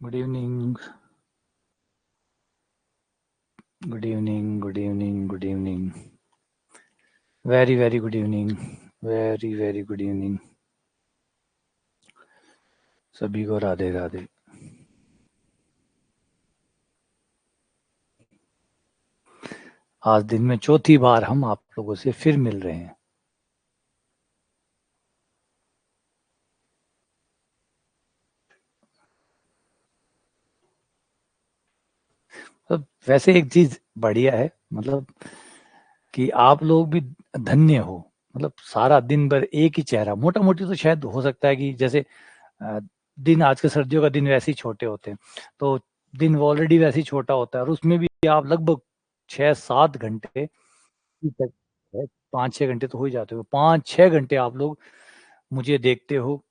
Good evening. Good evening. Good evening. Good evening. Very, very good evening. Very, very good evening. सभी को राधे राधे. आज दिन में चौथी बार हम आप लोगों से फिर मिल रहे हैं. तो वैसे एक चीज बढ़िया है, मतलब कि आप लोग भी धन्य हो. मतलब सारा दिन भर एक ही चेहरा, मोटा मोटी तो शायद हो सकता है कि जैसे दिन आज के सर्दियों का दिन वैसे ही छोटे होते हैं, तो दिन ऑलरेडी वैसे ही छोटा होता है और उसमें भी आप लगभग 6-7 घंटे तक, 5-6 घंटे तो हो ही जाते हो. 5-6 घंटे आप लोग मुझे देखते हो,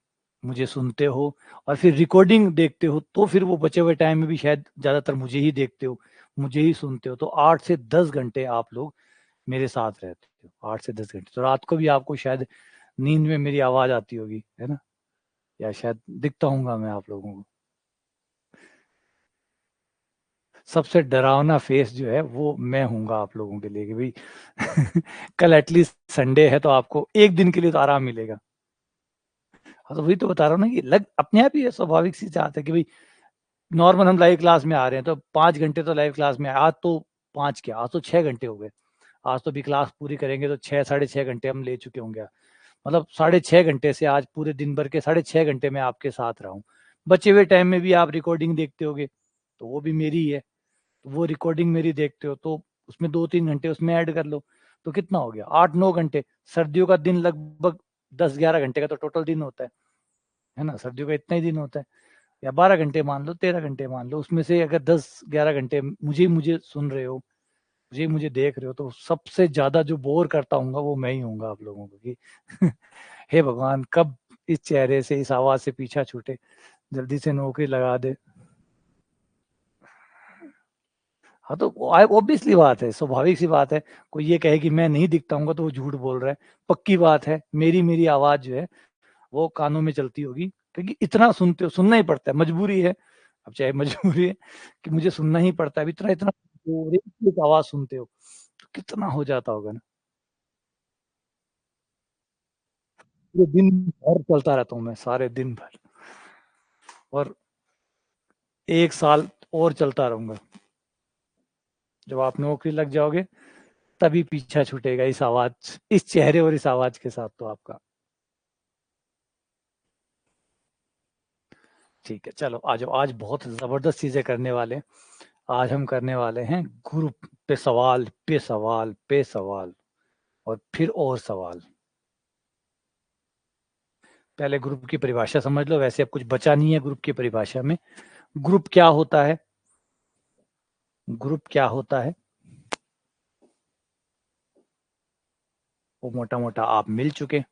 मुझे सुनते हो और फिर रिकॉर्डिंग देखते हो, तो फिर वो बचे हुए टाइम में भी शायद ज्यादातर मुझे ही देखते हो, मुझे ही सुनते हो. तो 8 से 10 घंटे आप लोग मेरे साथ रहते हो. 8 से 10 घंटे. तो रात को भी आपको शायद नींद में मेरी आवाज आती होगी, है ना, या शायद दिखता हूँगा मैं आप लोगों को. सबसे डरावना फेस जो है वो मैं हूँगा आप लोगों के लिए कि भाई कल एटलीस्ट संडे है तो आपको एक दिन के लिए तो आराम मिलेगा. हाँ, तो वही तो बता रहा हूँ ना कि लग अपने आप ही है, स्वाभाविक सी चाहत है कि भाई नॉर्मल हम लाइव क्लास में आ रहे हैं तो 5 घंटे तो लाइव क्लास में आज तो 5 क्या, आज तो 6 घंटे हो गए. आज तो भी क्लास पूरी करेंगे तो 6-6.5 घंटे हम ले चुके होंगे. मतलब 6.5 घंटे से आज पूरे दिन भर के 6.5 घंटे में आपके साथ रहा हूँ. बचे हुए टाइम में भी आप रिकॉर्डिंग देखते होगे तो वो भी मेरी ही है. तो वो रिकॉर्डिंग मेरी देखते हो तो उसमें 2-3 घंटे उसमें ऐड कर लो तो कितना हो गया, 8-9 घंटे. सर्दियों का दिन लगभग 10-11 घंटे का तो टोटल दिन होता है ना. सर्दियों का इतना ही दिन होता है, या 12 घंटे मान लो, 13 घंटे मान लो. उसमें से अगर 10-11 घंटे मुझे सुन रहे हो, मुझे देख रहे हो, तो सबसे ज्यादा जो बोर करता हूँ वो मैं ही हूँ आप लोगों को कि हे भगवान कब इस चेहरे से, इस आवाज से पीछा छूटे, जल्दी से नौकरी लगा दे. हाँ, तो ऑब्वियसली बात है, स्वाभाविक सी बात है. कोई ये कहे कि मैं नहीं दिखता हूँ तो वो झूठ बोल रहा है. पक्की बात है, मेरी मेरी आवाज जो है वो कानों में चलती होगी, क्योंकि इतना सुनते हो, सुनना ही पड़ता है, मजबूरी है. अब चाहे मजबूरी है कि मुझे सुनना ही पड़ता है. अब इतना इतना एक आवाज सुनते हो तो कितना हो जाता होगा ना. पूरे दिन भर चलता रहता हूँ मैं, सारे दिन भर, और 1 साल और चलता रहूंगा. जब आप नौकरी लग जाओगे तभी पीछा छूटेगा इस आवाज, इस चेहरे और इस आवाज के साथ तो आपका. ठीक है, चलो आ जाओ. आज बहुत जबरदस्त चीजें करने वाले. आज हम करने वाले हैं ग्रुप पे सवाल पे सवाल पे सवाल और फिर और सवाल. पहले ग्रुप की परिभाषा समझ लो. वैसे अब कुछ बचा नहीं है ग्रुप की परिभाषा में. ग्रुप क्या होता है? ग्रुप क्या होता है वो मोटा मोटा आप मिल चुके.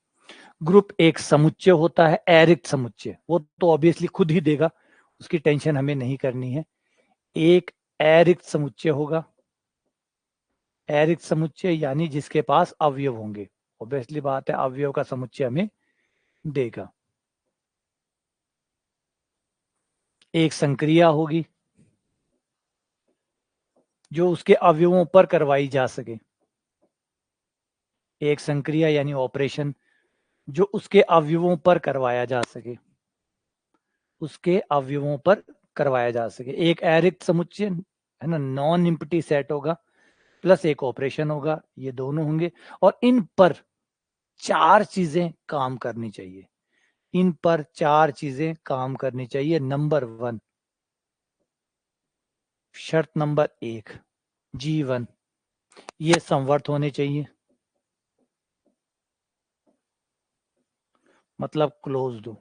ग्रुप एक समुच्चय होता है, अरिक्त समुच्चय. वो तो ऑब्वियसली खुद ही देगा, उसकी टेंशन हमें नहीं करनी है. एक अरिक्त समुच्चय होगा. अरिक्त समुच्चय यानी जिसके पास अवयव होंगे. ऑब्वियसली बात है, अवयव का समुच्चय हमें देगा. एक संक्रिया होगी जो उसके अवयवों पर करवाई जा सके. एक संक्रिया यानी ऑपरेशन जो उसके अवयवों पर करवाया जा सके, उसके अवयवों पर करवाया जा सके. एक अरिक्त समुच्चय है ना, नॉन इम्पटी सेट होगा, प्लस एक ऑपरेशन होगा, ये दोनों होंगे. और इन पर 4 चीजें काम करनी चाहिए. इन पर 4 चीजें काम करनी चाहिए. नंबर 1, शर्त नंबर 1, G1, ये संवर्त होने चाहिए, मतलब क्लोज्ड हो.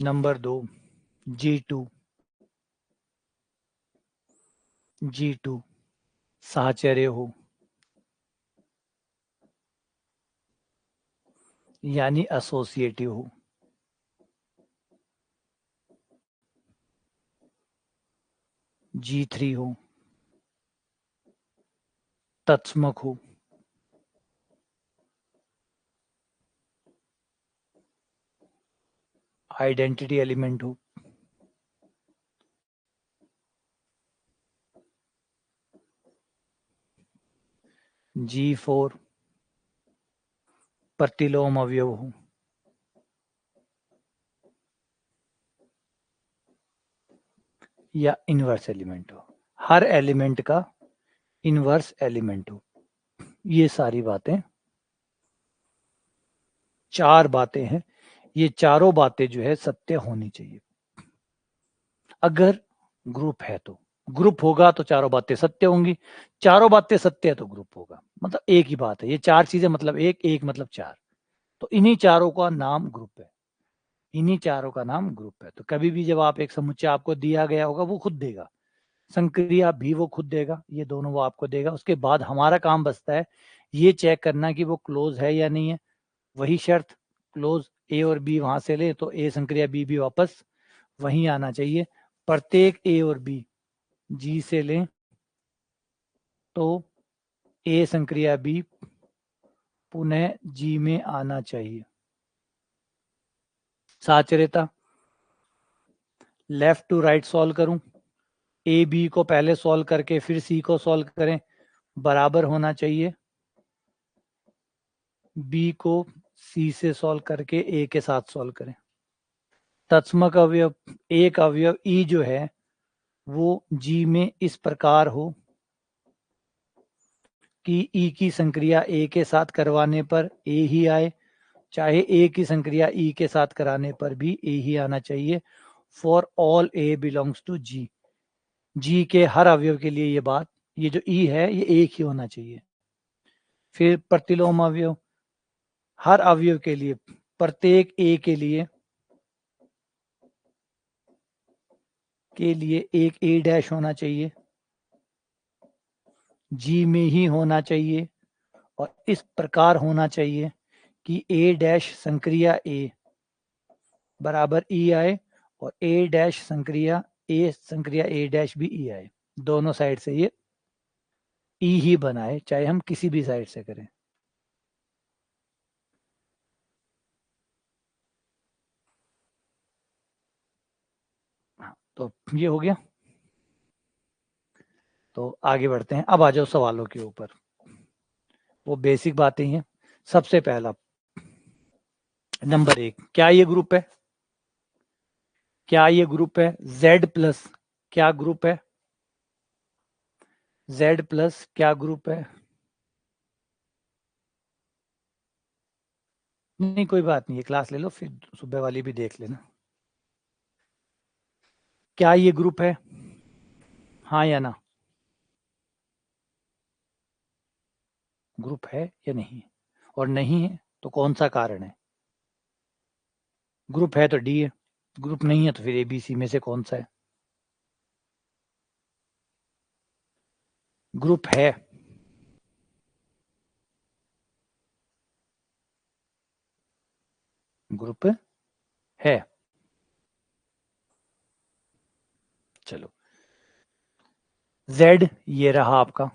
नंबर 2, G2, G2 साहचर्य हो, यानी एसोसिएटिव हो. G3 हो, तत्समक हो. आइडेंटिटी एलिमेंट हो, G4 प्रतिलोम अवयव हो, या इनवर्स एलिमेंट हो, हर एलिमेंट का इनवर्स एलिमेंट हो। ये सारी बातें, 4 बातें हैं, ये चारों बातें जो है सत्य होनी चाहिए। अगर ग्रुप है तो, ग्रुप होगा तो चारों बातें सत्य होंगी, चारों बातें सत्य है तो ग्रुप होगा। मतलब एक ही बात है, ये 4 चीजें मतलब एक मतलब 4, तो इन्हीं चारों का नाम ग्रुप है, इन्हीं चारों का नाम ग्रुप है। तो कभी भी जब आप एक समुच्चय आपको दिया गया होगा, वो खुद देगा, संक्रिया भी वो खुद देगा, ये दोनों वो आपको देगा। उसके बाद हमारा काम बचता है ये चेक करना कि वो क्लोज है या नहीं है। वही शर्त, क्लोज ए और बी वहां से ले तो ए संक्रिया बी भी वापस वहीं आना चाहिए। प्रत्येक ए और बी जी से लें तो ए संक्रिया बी पुनः जी में आना चाहिए। साचर्यता, लेफ्ट टू राइट सॉल्व करूं, ए बी को पहले सॉल्व करके फिर सी को सॉल्व करें, बराबर होना चाहिए बी को सी से सॉल्व करके ए के साथ सॉल्व करें। तत्समक अवयव, एक अवयव ई जो है वो जी में इस प्रकार हो कि ई की संक्रिया ए के साथ करवाने पर ए ही आए, चाहे ए की संक्रिया ई के साथ कराने पर भी ए ही आना चाहिए। For all A belongs to G, G के हर अवयव के लिए ये बात, ये जो ई है ये एक ही होना चाहिए। फिर प्रतिलोम अवयव, हर अवयव के लिए, प्रत्येक ए के लिए एक ए डैश होना चाहिए, जी में ही होना चाहिए, और इस प्रकार होना चाहिए कि ए डैश संक्रिया ए बराबर ई आए और ए डैश संक्रिया ए डैश भी ई आए। दोनों साइड से ये ई ही बनाए, चाहे हम किसी भी साइड से करें। तो ये हो गया। तो आगे बढ़ते हैं, अब आ जाओ सवालों के ऊपर। वो बेसिक बातें हैं। सबसे पहला नंबर 1, क्या ये ग्रुप है? क्या ये ग्रुप है? Z प्लस क्या ग्रुप है? Z प्लस क्या ग्रुप है? नहीं कोई बात नहीं, ये क्लास ले लो, फिर सुबह वाली भी देख लेना। क्या ये ग्रुप है? हाँ या ना? ग्रुप है या नहीं है? और नहीं है तो कौन सा कारण है? ग्रुप है तो डी है, ग्रुप नहीं है तो फिर ABC में से कौन सा है? ग्रुप है। ग्रुप है। चलो, Z ये रहा आपका,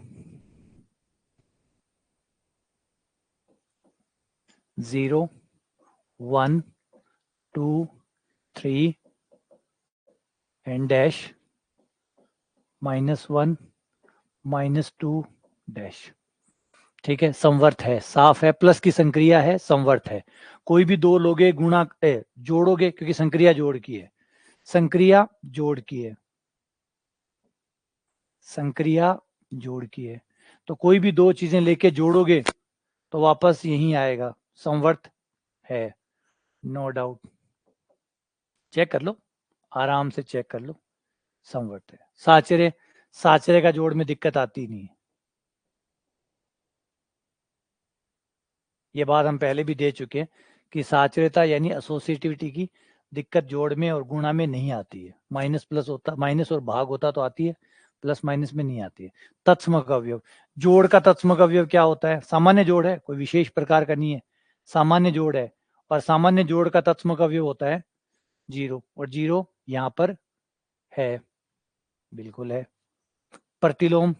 0 1 2 3 एंड डैश -1 -2 डैश। ठीक है, समवर्त है, साफ है, प्लस की संक्रिया है, समवर्त है। कोई भी दो लोगे गुणा जोड़ोगे, क्योंकि संक्रिया जोड़ की है, संक्रिया जोड़ की है, संक्रिया जोड़ की है, तो कोई भी दो चीजें लेके जोड़ोगे तो वापस यही आएगा, समवर्त है, नो डाउट। चेक कर लो, आराम से चेक कर लो, समवर्त है। साचर्य, साचर्य का जोड़ में दिक्कत आती नहीं है, ये बात हम पहले भी दे चुके हैं कि साचर्यता यानी एसोसिएटिविटी की दिक्कत जोड़ में और गुणा में नहीं आती है। माइनस प्लस होता, माइनस और भाग होता तो आती है, प्लस माइनस में नहीं आती है। तत्समक अवयव, जोड़ का तत्समक अवयव क्या होता है? सामान्य जोड़ है, कोई विशेष प्रकार का नहीं है, सामान्य जोड़ है, और सामान्य जोड़ का तत्समक अवयव होता है 0, और 0 यहाँ पर है, बिल्कुल है। प्रतिलोम,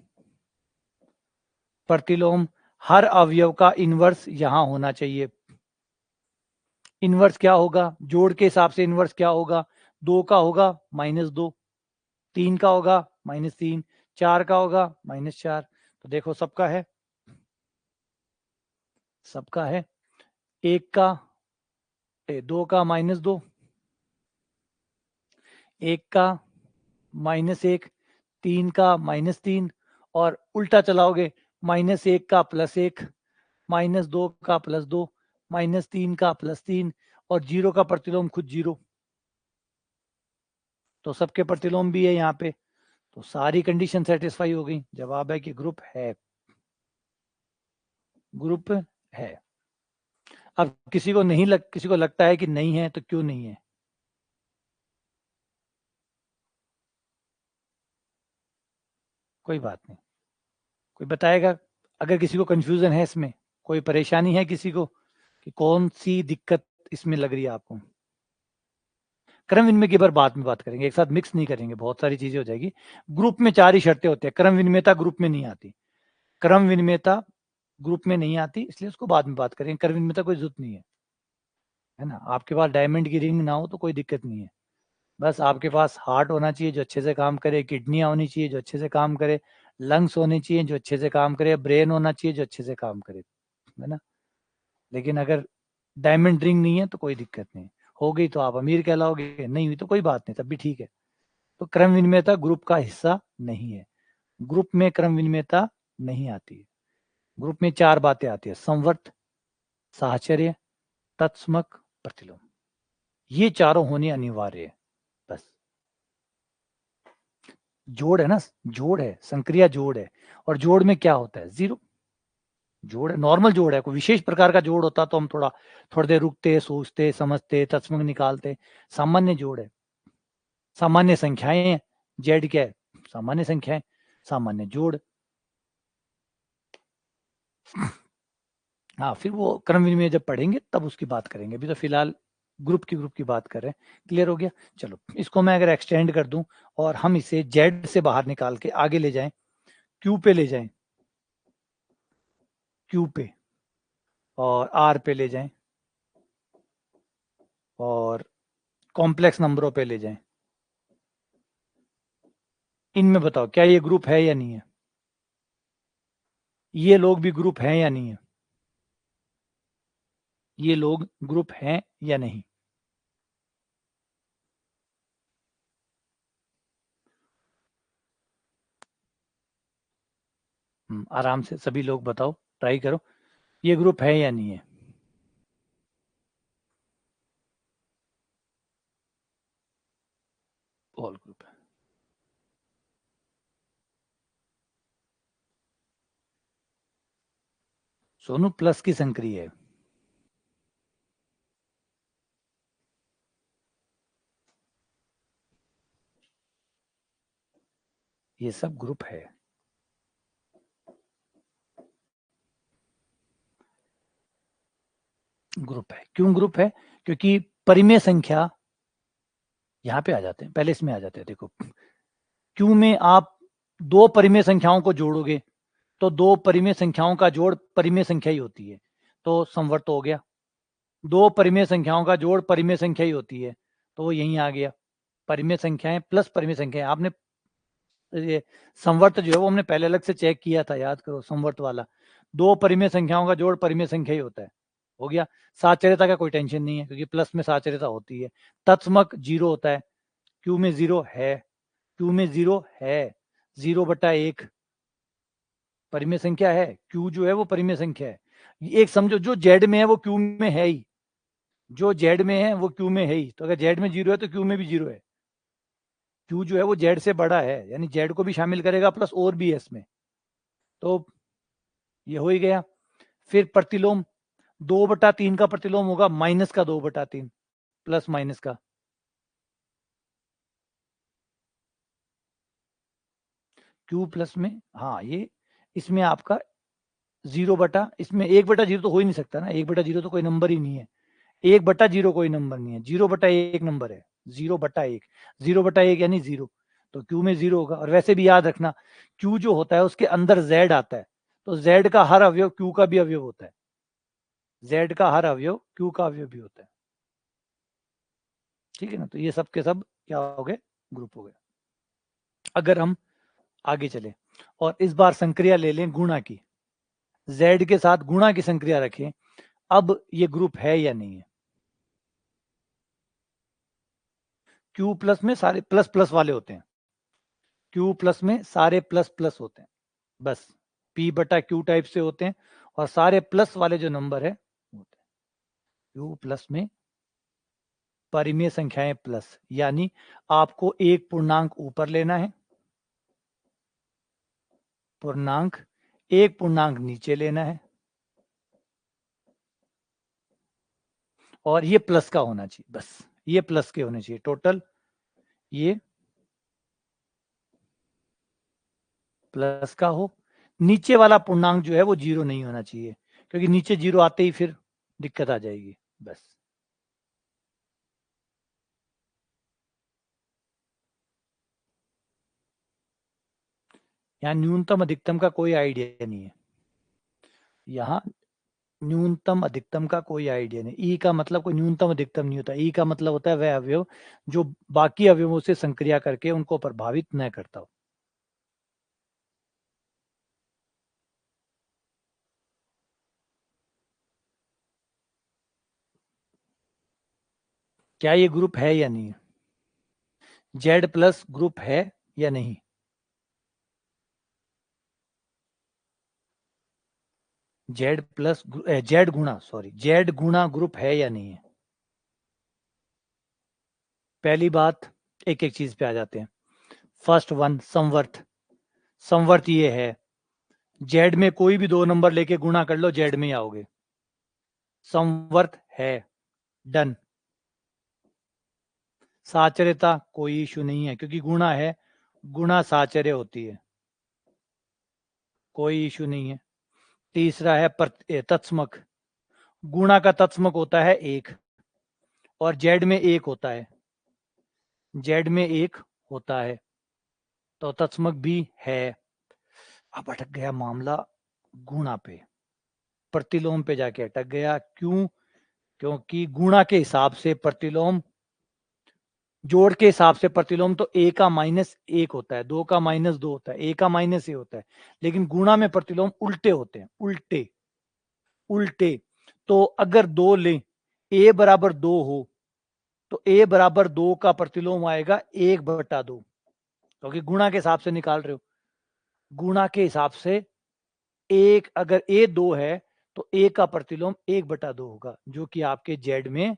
प्रतिलोम, हर अवयव का इनवर्स यहां होना चाहिए, इनवर्स क्या होगा, जोड़ के हिसाब से इनवर्स क्या होगा, 2 का होगा -2, 3 का होगा -3, 4 का होगा -4। तो देखो सबका है, सबका है। 1 का 2 का -2, 1 का -1, 3 का -3, और उल्टा चलाओगे, -1 का +1, -2 का +2, -3 का +3, और 0 का प्रतिलोम खुद 0। तो सबके प्रतिलोम भी है यहाँ पे, तो सारी कंडीशन सेटिस्फाई हो गई। जवाब है कि ग्रुप है, ग्रुप है। अब किसी को लगता है कि नहीं है, तो क्यों नहीं है? कोई बात नहीं, कोई बताएगा। अगर किसी को कंफ्यूजन है इसमें, कोई परेशानी है किसी को कि कौन सी दिक्कत इसमें लग रही है आपको? क्रम विनिमय की बार बाद में बात करेंगे, एक साथ मिक्स नहीं करेंगे, बहुत सारी चीजें हो जाएगी। ग्रुप में 4 ही शर्तें होती है, क्रम विनिमयता ग्रुप में नहीं आती, क्रम विनिमयता ग्रुप में नहीं आती, इसलिए उसको बाद में बात करेंगे। क्रम विनिमयता कोई जरूरत नहीं है ना। आपके पास डायमंड की रिंग ना हो तो कोई दिक्कत नहीं है, बस आपके पास हार्ट होना चाहिए जो अच्छे से काम करे, किडनियां होनी चाहिए जो अच्छे से काम करे, लंग्स होने चाहिए जो अच्छे से काम करे, ब्रेन होना चाहिए जो अच्छे से काम करे, है ना। लेकिन अगर डायमंड रिंग नहीं है तो कोई दिक्कत नहीं, हो गई तो आप अमीर कहलाओगे, नहीं हुई तो कोई बात नहीं, तब भी ठीक है। तो क्रम विनिमयता ग्रुप का हिस्सा नहीं है, ग्रुप में क्रम विनिमयता नहीं आती है। ग्रुप में 4 बातें आती है, संवर्त, साहचर्य, तत्समक, प्रतिलोम, ये चारों होने अनिवार्य है। बस जोड़ है ना, जोड़ है, संक्रिया जोड़ है, और जोड़ में क्या होता है, 0 जोड़ है, नॉर्मल जोड़ है। कोई विशेष प्रकार का जोड़ होता तो हम थोड़ी देर रुकते, सोचते, समझते, तत्समक निकालते। सामान्य जोड़ है, सामान्य संख्याएं हैं, जेड क्या है, सामान्य संख्याएं, सामान्य जोड़। हाँ, फिर वो क्रम विनिमय जब पढ़ेंगे तब उसकी बात करेंगे, अभी तो फिलहाल ग्रुप की बात कर रहे हैं। क्लियर हो गया? चलो, इसको मैं अगर एक्सटेंड कर दूं और हम इसे जेड से बाहर निकाल के आगे ले जाएं, क्यू पे ले जाएं, क्यू पे और आर पे ले जाएं, और कॉम्प्लेक्स नंबरों पे ले जाएं, इनमें बताओ क्या ये ग्रुप है या नहीं है? ये लोग भी ग्रुप हैं या नहीं है? ये लोग ग्रुप हैं या नहीं? आराम से सभी लोग बताओ, ट्राई करो, ये ग्रुप है या नहीं है? ऑल ग्रुप है। सोनू प्लस की संक्रिय है, ये सब ग्रुप है। ग्रुप है, क्यों ग्रुप है? क्योंकि परिमेय संख्या, यहां पे आ जाते हैं, पहले इसमें आ जाते हैं। देखो, क्यू में आप 2 परिमेय संख्याओं को जोड़ोगे तो 2 परिमेय संख्याओं का जोड़ परिमेय संख्या ही होती है, तो संवर्त हो गया। 2 परिमेय संख्याओं का जोड़ परिमेय संख्या ही होती है, तो वो यहीं आ गया, परिमेय संख्याएं प्लस परिमेय संख्याएं। आपने ये संवर्त जो है वो हमने पहले अलग से चेक किया था, याद करो, संवर्त वाला 2 परिमेय संख्याओं का जोड़ परिमेय संख्या ही होता है, हो गया। साचर्यता का कोई टेंशन नहीं है क्योंकि प्लस में साचर्यता होती है। तत्समक 0 होता है, क्यू में 0 है, क्यू में 0 है, 0/1 परिमेय संख्या है, क्यू जो है वो परिमेय संख्या है। एक समझो, जो जेड में है वो क्यू में है ही, जो जेड में है वो क्यू में है ही, तो अगर जेड में 0 है तो क्यू में भी 0 है। क्यू जो है वो जेड से बड़ा है, यानी जेड को भी शामिल करेगा प्लस और भी है इसमें, तो ये हो ही गया। फिर प्रतिलोम, 2/3 का प्रतिलोम होगा माइनस का 2/3 प्लस माइनस का। क्यू प्लस में, हाँ, ये इसमें आपका 0 इसमें 1/0 तो हो ही नहीं सकता ना, 1/0 तो कोई नंबर ही नहीं है, 1/0 कोई नंबर नहीं है, 0/1 नंबर है, 0/1, 0/1 यानी 0, तो क्यू में 0 होगा। और वैसे भी याद रखना, क्यू जो होता है उसके अंदर जेड आता है, तो जेड का हर अवयव क्यू का भी अवयव होता है, जेड का हर अवयव क्यू का अवयव भी होता है। ठीक है ना। तो ये सब के सब क्या हो गए, ग्रुप हो गए। अगर हम आगे चले और इस बार संक्रिया ले लें गुणा की, z के साथ गुणा की संक्रिया रखें, अब ये ग्रुप है या नहीं है। Q प्लस में सारे प्लस प्लस वाले होते हैं, Q प्लस में सारे प्लस प्लस होते हैं, बस P बटा Q टाइप से होते हैं, और सारे प्लस वाले जो नंबर है होते हैं Q प्लस में परिमेय संख्याएं प्लस, यानी आपको एक पूर्णांक ऊपर लेना है, पूर्णांक एक पूर्णांक नीचे लेना है, और ये प्लस का होना चाहिए, बस ये प्लस के होने चाहिए टोटल, ये प्लस का हो। नीचे वाला पूर्णांक जो है वो जीरो नहीं होना चाहिए, क्योंकि नीचे जीरो आते ही फिर दिक्कत आ जाएगी। बस यहाँ न्यूनतम अधिकतम का कोई आइडिया नहीं है, यहाँ न्यूनतम अधिकतम का कोई आइडिया नहीं। ई का मतलब कोई न्यूनतम अधिकतम नहीं होता, ई का मतलब होता है वह अवयव जो बाकी अवयवों से संक्रिया करके उनको प्रभावित न करता हो। क्या ये ग्रुप है या नहीं है, जेड प्लस ग्रुप है या नहीं, जेड प्लस जेड गुणा सॉरी जेड गुणा ग्रुप है या नहीं है। पहली बात, एक एक चीज पे आ जाते हैं। First one, समवर्त। समवर्त ये है, जेड में कोई भी दो नंबर लेके गुणा कर लो, जेड में ही आओगे, समवर्त है, डन। साचर्यता कोई इशू नहीं है, क्योंकि गुणा है, गुणा साचर्य होती है, कोई इशू नहीं है। तीसरा है तत्समक, गुणा का तत्समक होता है एक, और जेड में एक होता है, जेड में एक होता है, तो तत्समक भी है। अब अटक गया मामला गुणा पे, प्रतिलोम पे जाके अटक गया। क्यों? क्योंकि गुणा के हिसाब से प्रतिलोम, जोड़ के हिसाब से प्रतिलोम तो ए का माइनस एक होता है, दो का माइनस दो होता है, ए का माइनस ए होता है, लेकिन गुणा में प्रतिलोम उल्टे होते हैं, उल्टे उल्टे। तो अगर दो लें, ए बराबर दो हो, तो ए बराबर दो का प्रतिलोम आएगा एक बटा दो, क्योंकि गुणा के हिसाब से निकाल रहे हो, गुणा के हिसाब से एक, अगर ए दो है तो ए का प्रतिलोम एक बटा दो होगा, जो कि आपके जेड में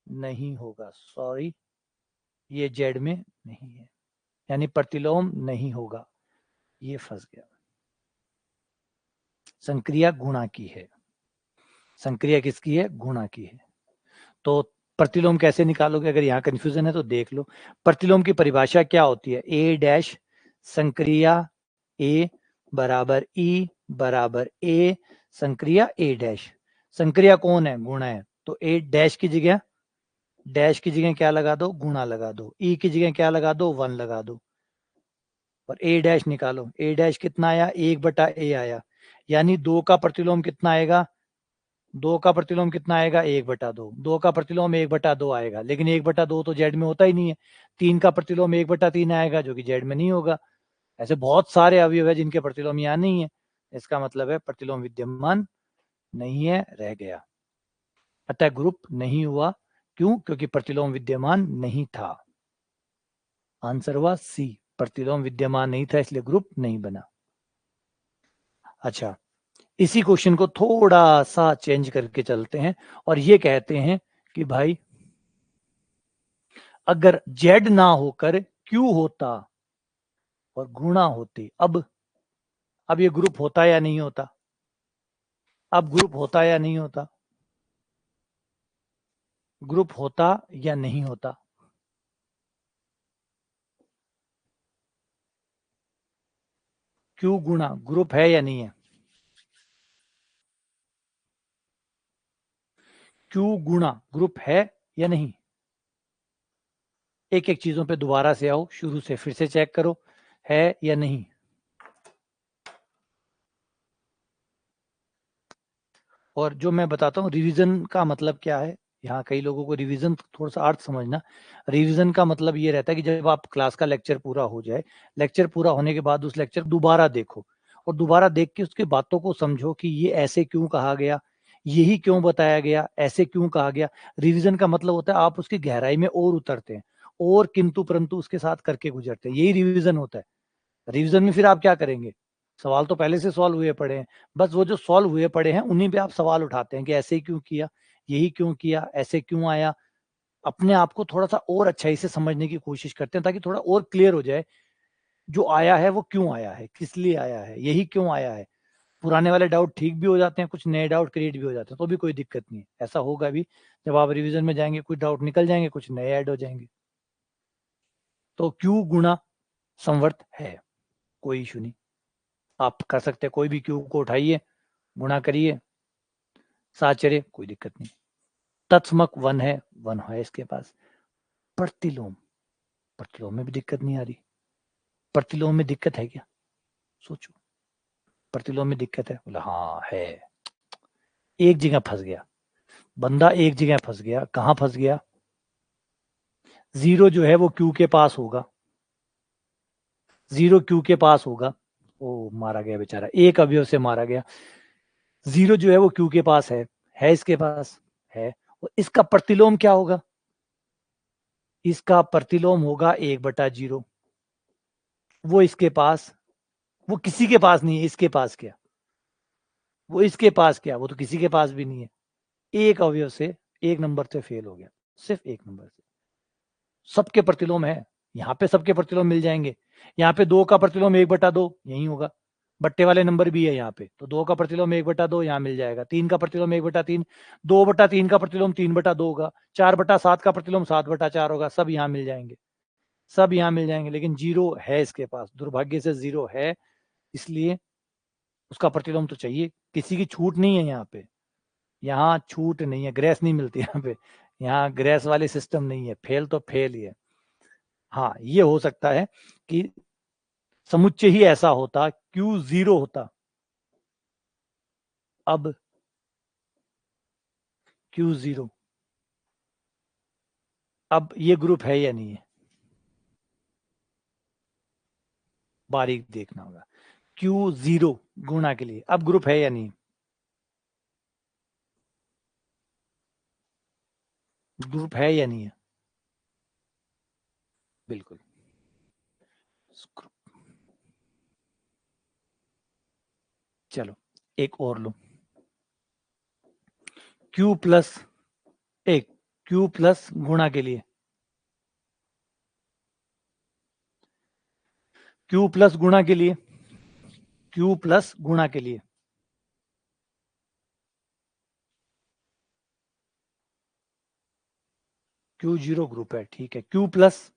नहीं होगा, सॉरी ये जेड में नहीं है, यानी प्रतिलोम नहीं होगा, ये फंस गया। संक्रिया गुणा की है, संक्रिया किसकी है, गुणा की है। तो प्रतिलोम कैसे निकालोगे, अगर यहाँ कंफ्यूजन है तो देख लो। प्रतिलोम की परिभाषा क्या होती है, ए डैश संक्रिया ए बराबर ई बराबर ए संक्रिया ए डैश। संक्रिया कौन है, गुणा है, तो ए डैश की जगह, डैश की जगह क्या लगा दो, गुणा लगा दो, ई की जगह क्या लगा दो, वन लगा दो, और ए डैश निकालो। ए डैश कितना आया, एक बटा ए आया, यानी दो का प्रतिलोम कितना आएगा, दो का प्रतिलोम कितना आएगा, एक बटा दो, दो का प्रतिलोम एक बटा दो आएगा, लेकिन एक बटा दो तो जेड में होता ही नहीं है। तीन का प्रतिलोम एक बटा तीन आएगा, जो कि जेड में नहीं होगा। ऐसे बहुत सारे अवयव है जिनके प्रतिलोम यहाँ नहीं है, इसका मतलब है प्रतिलोम विद्यमान नहीं है, रह गया, अतः ग्रुप नहीं हुआ। क्यों? क्योंकि प्रतिलोम विद्यमान नहीं था। आंसर हुआ सी, प्रतिलोम विद्यमान नहीं था, इसलिए ग्रुप नहीं बना। अच्छा, इसी क्वेश्चन को थोड़ा सा चेंज करके चलते हैं, और ये कहते हैं कि भाई अगर जेड ना होकर क्यू होता और गुणा होती, अब ये ग्रुप होता या नहीं होता, अब ग्रुप होता या नहीं होता, ग्रुप होता या नहीं होता, क्यू गुणा ग्रुप है या नहीं है, क्यू गुणा ग्रुप है या नहीं। एक एक चीजों पे दोबारा से आओ, शुरू से फिर से चेक करो, है या नहीं। और जो मैं बताता हूँ रिवीजन का मतलब क्या है, यहाँ कई लोगों को रिवीजन थोड़ा सा अर्थ समझना, रिवीजन का मतलब ये रहता है कि जब आप क्लास का लेक्चर पूरा हो जाए, लेक्चर पूरा होने के बाद उस लेक्चर दोबारा देखो और दोबारा देख के उसके बातों को समझो कि ये ऐसे क्यों कहा गया, यही क्यों बताया गया, ऐसे क्यों कहा गया। रिवीजन का मतलब होता है आप उसकी गहराई में और उतरते हैं और किंतु परंतु उसके साथ करके गुजरते हैं, यही रिवीजन होता है। रिवीजन में फिर आप क्या करेंगे, सवाल तो पहले से सॉल्व हुए पड़े हैं, बस वो जो सॉल्व हुए पड़े हैं उन्हीं पे आप सवाल उठाते हैं कि ऐसे क्यों किया, यही क्यों किया, ऐसे क्यों आया। अपने आप को थोड़ा सा और अच्छाई से समझने की कोशिश करते हैं ताकि थोड़ा और क्लियर हो जाए जो आया है वो क्यों आया है, किस लिए आया है, यही क्यों आया है। पुराने वाले डाउट ठीक भी हो जाते हैं, कुछ नए डाउट क्रिएट भी हो जाते हैं, तो भी कोई दिक्कत नहीं है। ऐसा होगा भी जब आप रिवीजन में जाएंगे, कुछ डाउट निकल जाएंगे, कुछ नए ऐड हो जाएंगे। तो क्यू गुणा संवर्त है, कोई इशू नहीं, आप कर सकते हैं, कोई भी क्यू को उठाइए, गुणा करिए, साथ चले, कोई दिक्कत नहीं। तत्समक वन है इसके पास। प्रतिलोम, प्रतिलोम में भी दिक्कत नहीं आ रही। प्रतिलोम में दिक्कत है क्या, सोचो, प्रतिलोम में दिक्कत है, बोला हाँ है। एक जगह फंस गया बंदा, एक जगह फंस गया, कहां फंस गया, जीरो जो है वो क्यू के पास होगा, जीरो क्यू के पास होगा, वो मारा गया बेचारा, एक अवयव से मारा गया। जीरो जो है वो क्यू के पास है इसके पास है, और इसका प्रतिलोम क्या होगा, इसका प्रतिलोम होगा 1/0। वो इसके पास, वो किसी के पास नहीं है, इसके पास क्या, वो इसके पास क्या, वो तो किसी के पास भी नहीं है। एक अवयव से, एक नंबर से फेल हो गया, सिर्फ एक नंबर से। सबके प्रतिलोम है, यहाँ पे सबके प्रतिलोम मिल जाएंगे। यहाँ पे 2 का प्रतिलोम 1/2 यही होगा, बट्टे वाले नंबर भी है यहाँ पे, तो 2 का प्रतिलोम 1/2 यहाँ मिल जाएगा। 3 का प्रतिलोम 1/3, 2/3 का प्रतिलोम 3/2 होगा, 4/7 का प्रतिलोम 7/4 होगा, सब यहाँ मिल जाएंगे, सब यहाँ मिल जाएंगे। लेकिन जीरो है इसके पास, दुर्भाग्य से जीरो है, इसलिए उसका प्रतिलोम तो चाहिए। किसी की छूट नहीं है यहाँ पे, यहाँ छूट नहीं है, ग्रेस नहीं मिलती यहाँ पे, यहाँ ग्रेस वाले सिस्टम नहीं है, फेल तो फेल ही है। हाँ ये हो सकता है कि समुच्चय ही ऐसा होता, क्यू जीरो होता। अब क्यू जीरो, अब ये ग्रुप है या नहीं है, बारीक देखना होगा। क्यू जीरो गुणा के लिए अब ग्रुप है या नहीं, ग्रुप है या नहीं है, बिल्कुल ग्रुप। चलो एक और लो, क्यू प्लस एक, क्यू प्लस गुणा के लिए, क्यू प्लस गुणा के लिए, क्यू प्लस गुणा के लिए, क्यू जीरो ग्रुप है, ठीक है। क्यू प्लस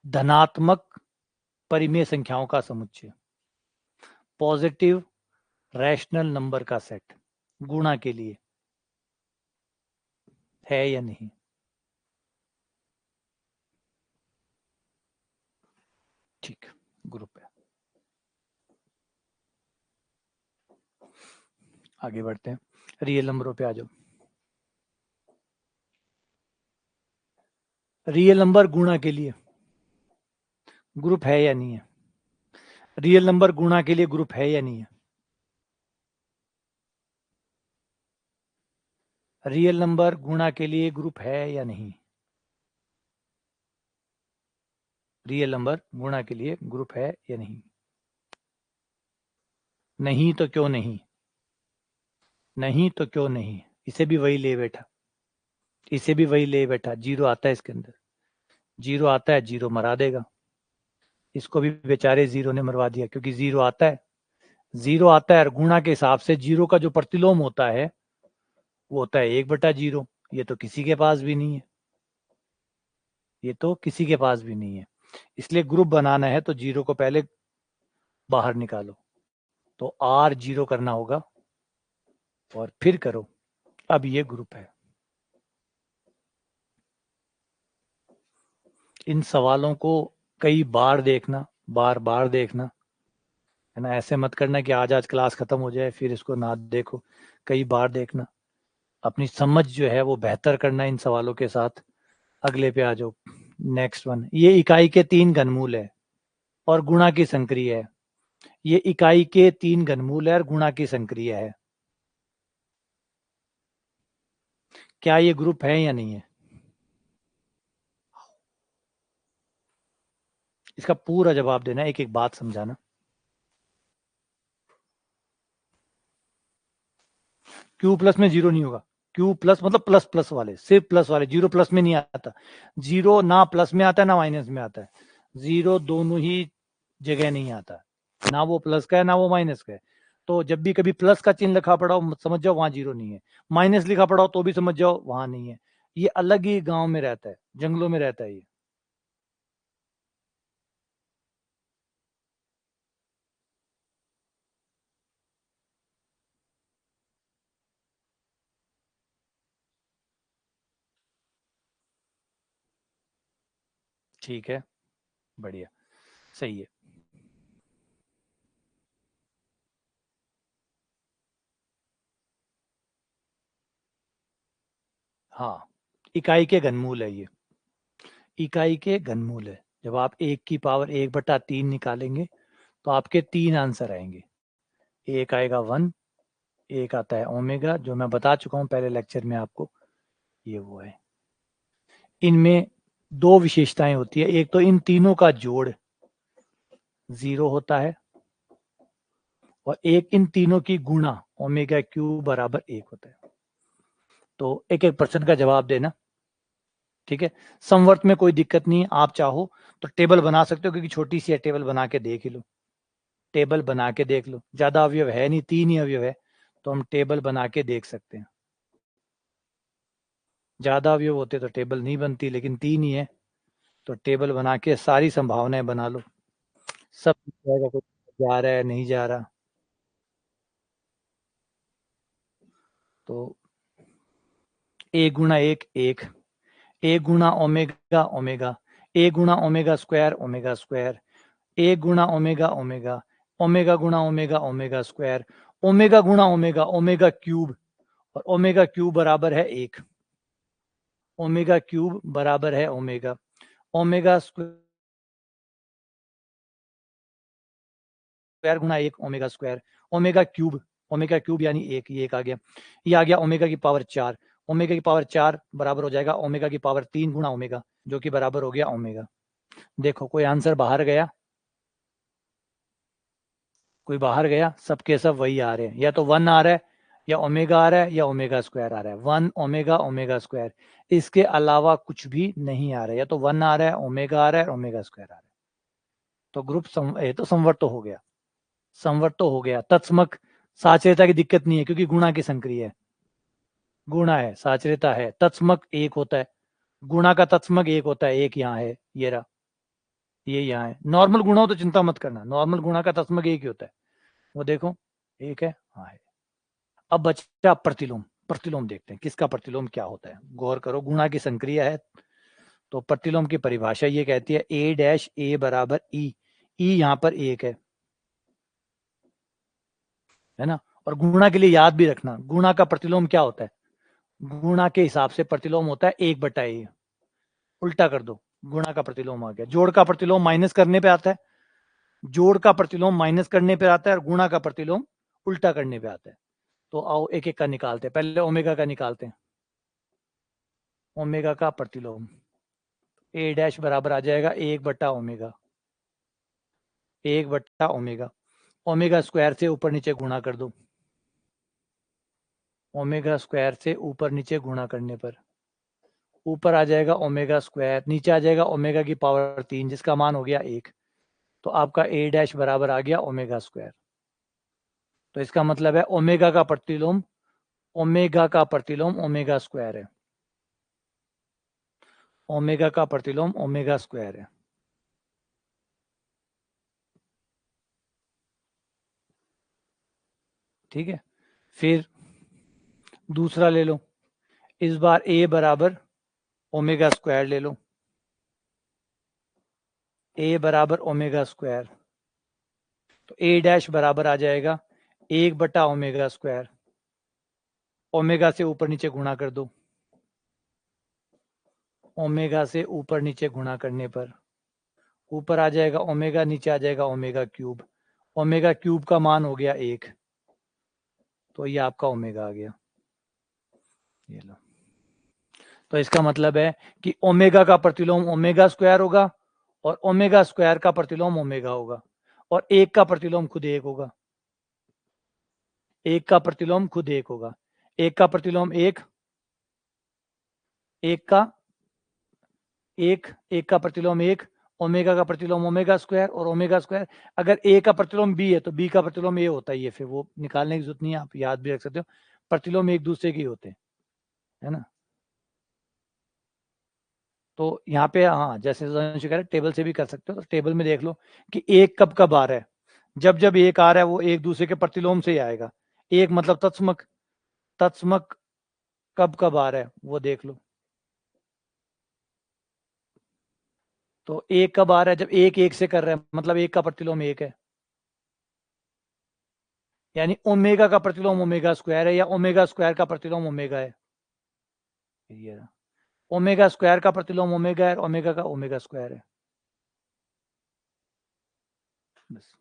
धनात्मक परिमेय संख्याओं का समुच्चय, पॉजिटिव रैशनल नंबर का सेट गुणा के लिए, है या नहीं, ठीक, ग्रुप है। आगे बढ़ते हैं, रियल नंबरों पे आ जाओ। रियल नंबर गुणा के लिए ग्रुप है या नहीं है, रियल नंबर गुणा के लिए ग्रुप है या नहीं है, रियल नंबर गुणा के लिए ग्रुप है या नहीं, रियल नंबर गुणा के लिए ग्रुप है या नहीं, नहीं तो क्यों नहीं, नहीं तो क्यों नहीं, इसे भी वही ले बैठा, इसे भी वही ले बैठा, जीरो आता है इसके अंदर, जीरो आता है, जीरो मरा देगा, इसको भी बेचारे जीरो ने मरवा दिया, क्योंकि जीरो आता है, जीरो आता है और गुणा के हिसाब से जीरो का जो प्रतिलोम होता है वो होता है 1/0, ये तो किसी के पास भी नहीं है, ये तो किसी के पास भी नहीं है। इसलिए ग्रुप बनाना है तो जीरो को पहले बाहर निकालो, तो आर जीरो करना होगा और फिर करो, अब ये ग्रुप है। इन सवालों को कई बार देखना, बार बार देखना, है ना, ऐसे मत करना कि आज आज क्लास खत्म हो जाए फिर इसको ना देखो, कई बार देखना, अपनी समझ जो है वो बेहतर करना इन सवालों के साथ। अगले पे आ जाओ, नेक्स्ट वन। ये इकाई के 3 घनमूल है और गुणा की संक्रिय है। ये इकाई के 3 घनमूल है और गुणा की संक्रिय है। क्या ये ग्रुप है या नहीं है? इसका पूरा जवाब देना, एक एक बात समझाना। क्यू प्लस में जीरो नहीं होगा। क्यू प्लस मतलब प्लस प्लस वाले, सिर्फ प्लस वाले, जीरो प्लस में नहीं आता। जीरो ना प्लस में आता है ना माइनस में आता है। जीरो दोनों ही जगह नहीं आता, ना वो प्लस का है ना वो माइनस का है। तो जब भी कभी प्लस का चिन्ह लिखा पड़ा हो समझ जाओ वहां जीरो नहीं है, माइनस लिखा पड़ा हो तो भी समझ जाओ वहां नहीं है। ये अलग ही गांव में रहता है, जंगलों में रहता है ये। ठीक है, बढ़िया, सही है। हाँ, इकाई के घनमूल है ये, इकाई के घनमूल है। जब आप 1 की पावर 1/3 निकालेंगे तो आपके 3 आंसर आएंगे। एक आएगा 1, एक आता है ओमेगा, जो मैं बता चुका हूं पहले लेक्चर में आपको, ये वो है। इनमें 2 विशेषताएं होती है, एक तो इन तीनों का जोड़ 0 होता है और एक इन तीनों की गुणा ओमेगा क्यूब बराबर 1 होता है। तो एक एक प्रश्न का जवाब देना, ठीक है। समवर्त में कोई दिक्कत नहीं है, आप चाहो तो टेबल बना सकते हो, क्योंकि छोटी सी है, टेबल बना के देख ही लो। टेबल बना के देख लो, ज्यादा अवयव है नहीं, 3 ही अवयव है, तो हम टेबल बना के देख सकते हैं। ज्यादा अवयव होते तो टेबल नहीं बनती, लेकिन 3 ही है तो टेबल बना के सारी संभावनाएं बना लो। सब दिख जाएगा, कुछ जा रहा है नहीं जा रहा। तो ए गुणा एक एक, ए गुणा ओमेगा ओमेगा, ए गुणा ओमेगा स्क्वायर, ए गुणा ओमेगा ओमेगा, ओमेगा गुणा ओमेगा ओमेगा स्क्वायर, ओमेगा गुणा ओमेगा ओमेगा क्यूब, और ओमेगा क्यूब बराबर है 1। ओमेगा क्यूब बराबर है ओमेगा, ओमेगा स्क्वायर गुणा 1 ओमेगा स्क्वायर, ओमेगा क्यूब यानी 1, ये एक आ गया। ये आ गया ओमेगा की पावर 4, ओमेगा की पावर 4 बराबर हो जाएगा ओमेगा की पावर 3 गुणा ओमेगा, जो कि बराबर हो गया ओमेगा। देखो कोई आंसर बाहर गया? कोई बाहर गया? सबके सब वही आ रहे हैं, या तो 1 आ रहा है, या ओमेगा आ रहा है, या ओमेगा स्क्वायर आ रहा है। 1 ओमेगा ओमेगा स्क्वायर, इसके अलावा कुछ भी नहीं आ रहा है। या तो 1 आ रहा है, ओमेगा आ रहा है, ओमेगा स्क्वायर आ रहा है। तो ये तो संवर्त तो हो गया, संवर्त तो हो गया। तत्समक साचर्यता की दिक्कत नहीं है, क्योंकि गुणा की संक्रिया है। गुणा है, साचर्यता है, तत्समक एक होता है। गुणा का तत्समक एक होता है, एक यहाँ है, ये रहा, ये यहाँ है। नॉर्मल गुणा हो तो चिंता मत करना, नॉर्मल गुणा का तत्समक एक ही होता है। वो देखो, एक है, हाँ है। अब बचा प्रतिलोम। प्रतिलोम देखते हैं किसका प्रतिलोम क्या होता है। गौर करो, गुणा की संक्रिया है, तो प्रतिलोम की परिभाषा ये कहती है ए डैश ए बराबर ई। ई यहाँ पर एक है ना। और गुणा के लिए याद भी रखना, गुणा का प्रतिलोम क्या होता है। गुणा के हिसाब से प्रतिलोम होता है 1/ए। उल्टा कर दो, गुणा का प्रतिलोम आ गया। जोड़ का प्रतिलोम माइनस करने पे आता है, जोड़ का प्रतिलोम माइनस करने पे आता है, और गुणा का प्रतिलोम उल्टा करने पे आता है। तो आओ एक एक का निकालते हैं। पहले ओमेगा का निकालते हैं, ओमेगा का प्रतिलोम। ए डैश बराबर आ जाएगा 1/ओमेगा, 1/ओमेगा। ओमेगा स्क्वायर से ऊपर नीचे गुणा कर दो, ओमेगा स्क्वायर से ऊपर नीचे गुणा करने पर ऊपर आ जाएगा ओमेगा स्क्वायर, नीचे आ जाएगा ओमेगा की पावर 3, जिसका मान हो गया 1। तो आपका ए डैश बराबर आ गया ओमेगा स्क्वायर। तो इसका मतलब है ओमेगा का प्रतिलोम, ओमेगा का प्रतिलोम ओमेगा स्क्वायर है। ओमेगा का प्रतिलोम ओमेगा स्क्वायर है। ठीक है, फिर दूसरा ले लो। इस बार ए बराबर ओमेगा स्क्वायर ले लो, ए बराबर ओमेगा स्क्वायर। तो ए डैश बराबर आ जाएगा 1/ओमेगा स्क्वायर। ओमेगा से ऊपर नीचे गुणा कर दो, ओमेगा से ऊपर नीचे गुणा करने पर ऊपर आ जाएगा ओमेगा, नीचे आ जाएगा ओमेगा क्यूब। ओमेगा क्यूब का मान हो गया 1, तो ये आपका ओमेगा आ गया। ये लो, तो इसका मतलब है कि ओमेगा का प्रतिलोम ओमेगा स्क्वायर होगा और ओमेगा स्क्वायर का प्रतिलोम ओमेगा होगा, और एक का प्रतिलोम खुद एक होगा, एक का प्रतिलोम खुद एक होगा। एक का प्रतिलोम एक, एक का एक, एक का प्रतिलोम एक, ओमेगा का प्रतिलोम ओमेगा स्क्वायर, और ओमेगा स्क्वायर अगर ए का प्रतिलोम बी है तो बी का प्रतिलोम ए होता ही है, फिर वो निकालने की जरूरत नहीं है, आप याद भी रख सकते हो, प्रतिलोम एक दूसरे के होते हैं, है ना। तो यहाँ पे हाँ, जैसे कह रहे टेबल से भी कर सकते हो, तो टेबल में देख लो कि एक कब कब आ रहा है। जब जब एक आ रहा है वो एक दूसरे के प्रतिलोम से ही आएगा। एक मतलब तत्समक, तत्समक कब कब आ रहा है वो देख लो। तो एक कब आ रहा है, जब एक एक से कर रहा है, मतलब एक का प्रतिलोम एक है, यानी ओमेगा का प्रतिलोम ओमेगा स्क्वायर है, या ओमेगा स्क्वायर का प्रतिलोम ओमेगा है। ये ओमेगा स्क्वायर का प्रतिलोम ओमेगा है, ओमेगा का ओमेगा स्क्वायर है। बस,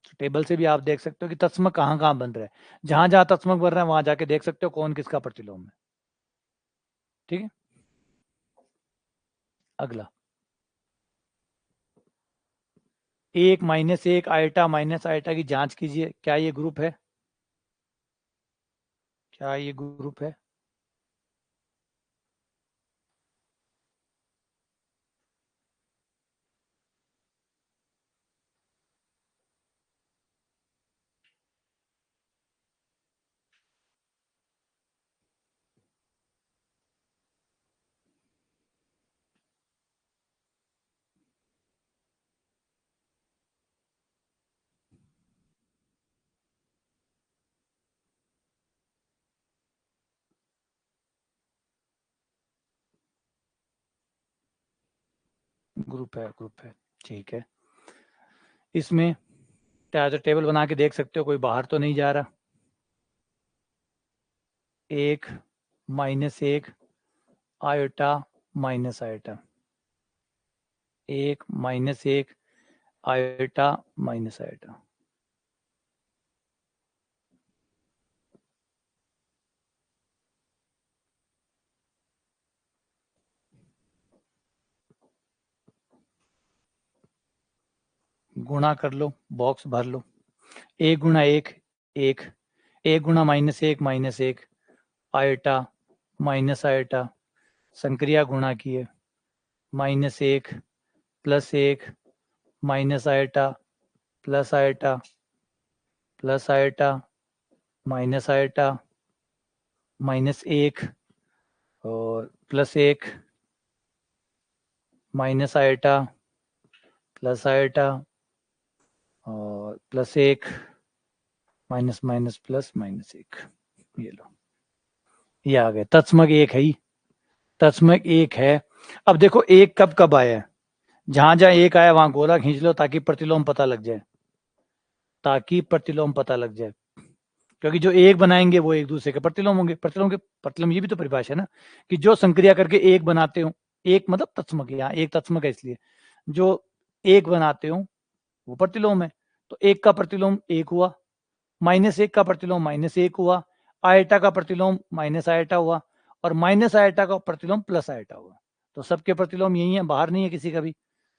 तो टेबल से भी आप देख सकते हो कि तत्समक कहाँ कहाँ बन रहा है, जहां जहां तत्समक बन रहा है वहां जाके देख सकते हो कौन किसका प्रतिलोम है। ठीक है, अगला, एक माइनस एक आयटा माइनस आयटा की जांच कीजिए, क्या ये ग्रुप है, क्या ये ग्रुप है। ग्रुप है, ग्रुप है, ठीक है। इसमें क्या टेबल बना के देख सकते हो, कोई बाहर तो नहीं जा रहा। एक माइनस एक आयोटा माइनस आयोटा, एक माइनस एक आयोटा माइनस आयोटा। गुणा कर लो, बॉक्स भर लो, एक गुणा एक एक, एक गुणा माइनस एक आयोटा माइनस आयोटा, संक्रिया गुणा की है, माइनस एक minus iota plus iota plus iota minus iota minus एक और प्लस एक माइनस आयोटा प्लस आयोटा और प्लस एक माइनस माइनस प्लस माइनस एक। ये लो, ये आ गए, तत्समक एक है ही, तत्समक एक है। अब देखो एक कब कब आया है, जहां जहां एक आया वहां गोला खींच लो ताकि प्रतिलोम पता लग जाए, ताकि प्रतिलोम पता लग जाए, क्योंकि जो एक बनाएंगे वो एक दूसरे के प्रतिलोम होंगे। प्रतिलोम के प्रतिलोम ये भी तो परिभाषा है ना, कि जो संक्रिया करके एक बनाते हो, एक मतलब तत्समक, यहाँ एक तत्समक है इसलिए, जो एक बनाते हो वो प्रतिलोम है। तो एक का प्रतिलोम एक हुआ, माइनस एक का प्रतिलोम माइनस एक हुआ, आयटा का प्रतिलोम माइनस आयटा हुआ, और माइनस आयटा का प्रतिलोम प्लस आयटा हुआ। तो सबके प्रतिलोम यही है, बाहर नहीं है किसी का भी,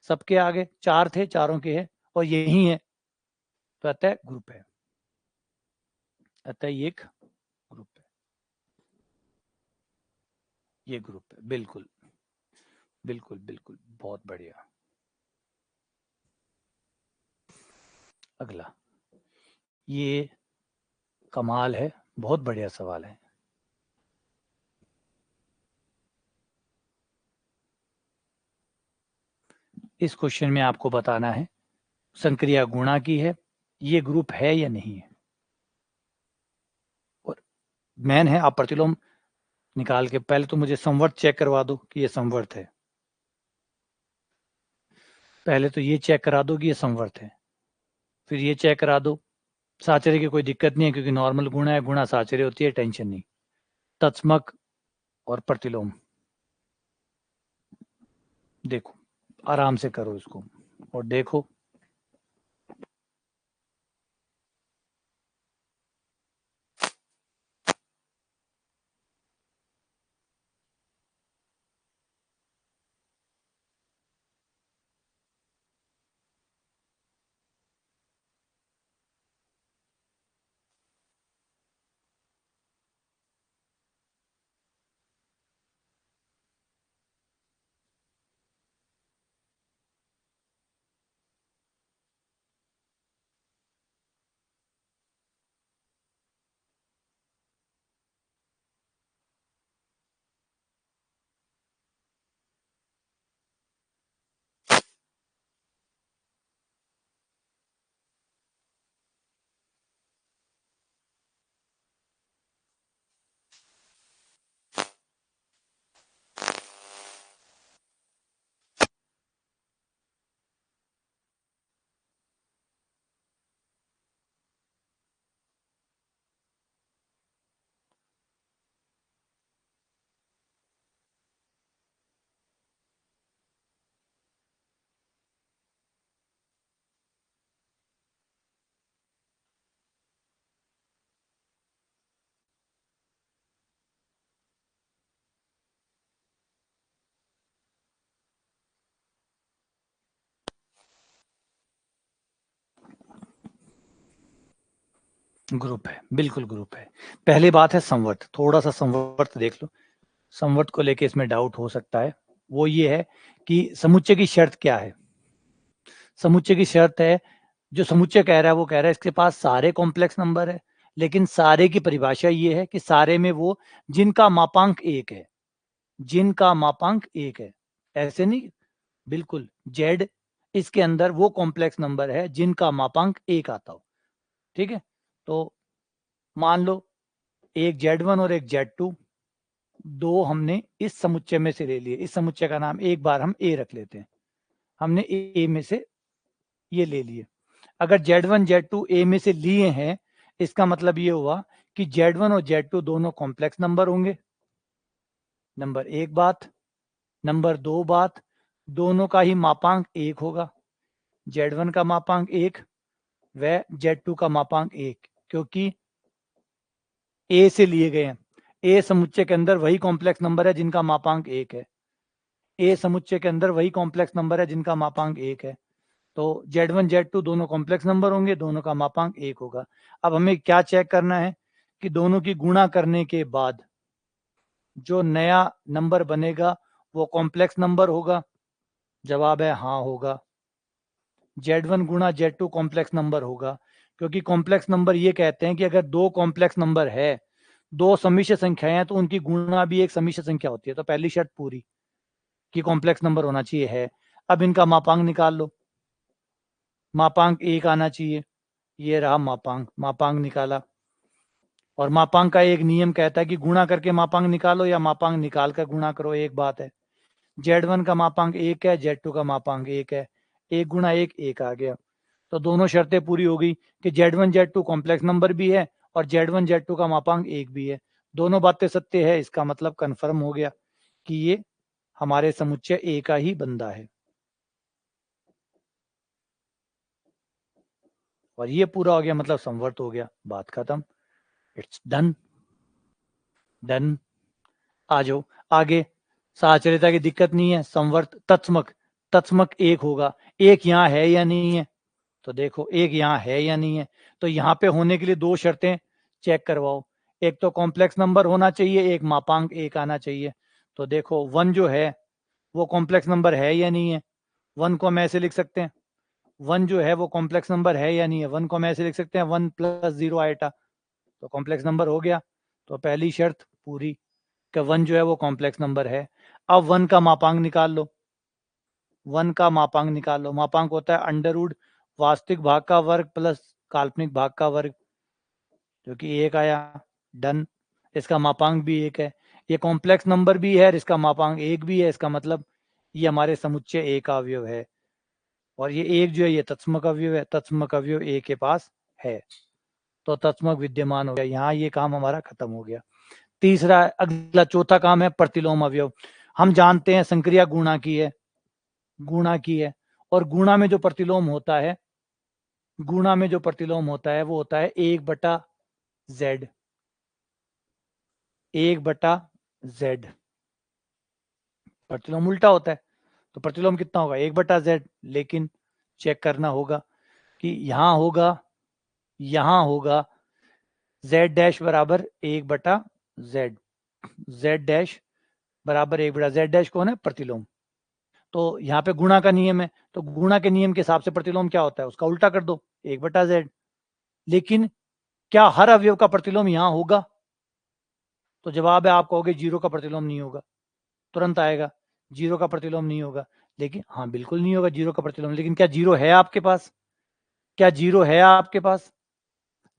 सबके आगे चार थे, चारों के है और यही है, तो अतः ग्रुप है, अतः ये एक ग्रुप है, ये ग्रुप है, बिल्कुल बिल्कुल बिल्कुल, बहुत बढ़िया। अगला, ये कमाल है, बहुत बढ़िया सवाल है। इस क्वेश्चन में आपको बताना है संक्रिया गुणा की है, ये ग्रुप है या नहीं है, और मैन है, आप प्रतिलोम निकाल के पहले तो मुझे संवर्त चेक करवा दो कि ये संवर्त है, पहले तो ये चेक करा दो कि ये संवर्त है, फिर ये चेक करा दो। साचर्य की कोई दिक्कत नहीं है क्योंकि नॉर्मल गुणा है, गुणा साचर्य होती है, टेंशन नहीं। तत्समक और प्रतिलोम। देखो आराम से करो इसको और देखो। ग्रुप है, बिल्कुल ग्रुप है। पहली बात है संवर्त, थोड़ा सा संवर्त देख लो। संवर्त को लेके इसमें डाउट हो सकता है। वो ये है कि समुच्चय की शर्त क्या है। समुच्चय की शर्त है, जो समुच्चय कह रहा है वो कह रहा है इसके पास सारे कॉम्प्लेक्स नंबर है, लेकिन सारे की परिभाषा ये है कि सारे में वो जिनका मापांक 1 है, जिनका मापांक 1 है। ऐसे नहीं, बिल्कुल जेड इसके अंदर वो कॉम्प्लेक्स नंबर है जिनका मापांक 1 आता हो। ठीक है, तो मान लो एक Z1 और एक Z2, दो हमने इस समुच्चय में से ले लिए। इस समुच्चय का नाम एक बार हम ए रख लेते हैं। हमने ए में से ये ले लिए। अगर Z1 Z2 ए में से लिए हैं, इसका मतलब ये हुआ कि Z1 और Z2 दोनों कॉम्प्लेक्स नंबर होंगे। नंबर एक बात। नंबर दो बात, दोनों का ही मापांक 1 होगा। Z1 का मापांक 1 व Z2 का मापांक 1, क्योंकि ए से लिए गए हैं। ए समुच्चय के अंदर वही कॉम्प्लेक्स नंबर है जिनका मापांक 1 है। ए समुच्चय के अंदर वही कॉम्प्लेक्स नंबर है जिनका मापांक 1 है। तो Z1 Z2 दोनों कॉम्प्लेक्स नंबर होंगे, दोनों का मापांक 1 होगा। अब हमें क्या चेक करना है कि दोनों की गुणा करने के बाद जो नया नंबर बनेगा वो कॉम्प्लेक्स नंबर होगा। जवाब है हाँ होगा। Z1 गुणा Z2 कॉम्प्लेक्स नंबर होगा, क्योंकि कॉम्प्लेक्स नंबर ये कहते हैं कि अगर दो कॉम्प्लेक्स नंबर है, दो समिश्र संख्याएं हैं, तो उनकी गुणा भी एक समिश्र संख्या होती है। तो पहली शर्त पूरी कि कॉम्प्लेक्स नंबर होना चाहिए है। अब इनका मापांक निकाल लो। मापांक 1 आना चाहिए। ये रहा मापांक, मापांक निकाला। और मापांक का एक नियम कहता है कि गुणा करके मापांक निकालो या मापांक निकाल कर गुणा करो, एक बात है। Z1 का मापांक 1 है, Z2 का मापांक 1 है। 1 गुणा 1 1 आ गया। तो दोनों शर्तें पूरी हो गई कि Z1 Z2 कॉम्प्लेक्स नंबर भी है और Z1 Z2 का मापांक 1 भी है। दोनों बातें सत्य है, इसका मतलब कंफर्म हो गया कि ये हमारे समुच्चय ए का ही बंदा है। और ये पूरा हो गया, मतलब संवर्त हो गया, बात खत्म। It's done. डन। आ जाओ आगे। साहचर्यता की दिक्कत नहीं है। संवर्त तत्समक, तत्समक 1 होगा। 1 यहाँ है या नहीं है? तो देखो 1 यहाँ है या नहीं है। तो यहाँ पे होने के लिए दो शर्तें चेक करवाओ। एक तो कॉम्प्लेक्स नंबर होना चाहिए, एक मापांक 1 आना चाहिए। तो देखो 1 जो है वो कॉम्प्लेक्स नंबर है या नहीं है? 1 को हम ऐसे लिख सकते हैं, 1 जो है वो कॉम्प्लेक्स नंबर है या नहीं है? 1 को हम ऐसे लिख सकते हैं, 1 + 0 आइटा, तो कॉम्प्लेक्स नंबर हो गया। तो पहली शर्त पूरी कि 1 जो है वो कॉम्प्लेक्स नंबर है। अब 1 का मापांक निकाल लो। 1 का मापांक निकाल लो। मापांक होता है अंडर रूट वास्तविक भाग का वर्ग प्लस काल्पनिक भाग का वर्ग, जो कि 1 आया। डन। इसका मापांक भी 1 है। ये कॉम्प्लेक्स नंबर भी है और इसका मापांक 1 भी है। इसका मतलब ये हमारे समुच्चय ए का अवयव है। और ये 1 जो है ये तत्समक अवयव है। तत्समक अवयव ए के पास है, तो तत्समक विद्यमान हो गया। यहाँ ये काम हमारा खत्म हो गया। तीसरा अगला चौथा काम है प्रतिलोम अवयव। हम जानते हैं संक्रिया गुणा की है, गुणा की है, और गुणा में जो प्रतिलोम होता है, गुणा में जो प्रतिलोम होता है वो होता है 1/z, 1/z। प्रतिलोम उल्टा होता है, तो प्रतिलोम कितना होगा 1/z। लेकिन चेक करना होगा कि यहां होगा, यहां होगा z डैश बराबर 1/z, z डैश बराबर 1/z। z डैश कौन है, प्रतिलोम। तो यहाँ पे गुणा का नियम है, तो गुणा के नियम के हिसाब से प्रतिलोम क्या होता है, उसका उल्टा कर दो 1/z। लेकिन क्या हर अवयव का प्रतिलोम यहां होगा, तो जवाब है आप कहोगे 0 का प्रतिलोम नहीं होगा, तुरंत आएगा 0 का प्रतिलोम नहीं होगा। लेकिन हाँ बिल्कुल नहीं होगा 0 का प्रतिलोम, लेकिन क्या 0 है आपके पास, क्या 0 है आपके पास,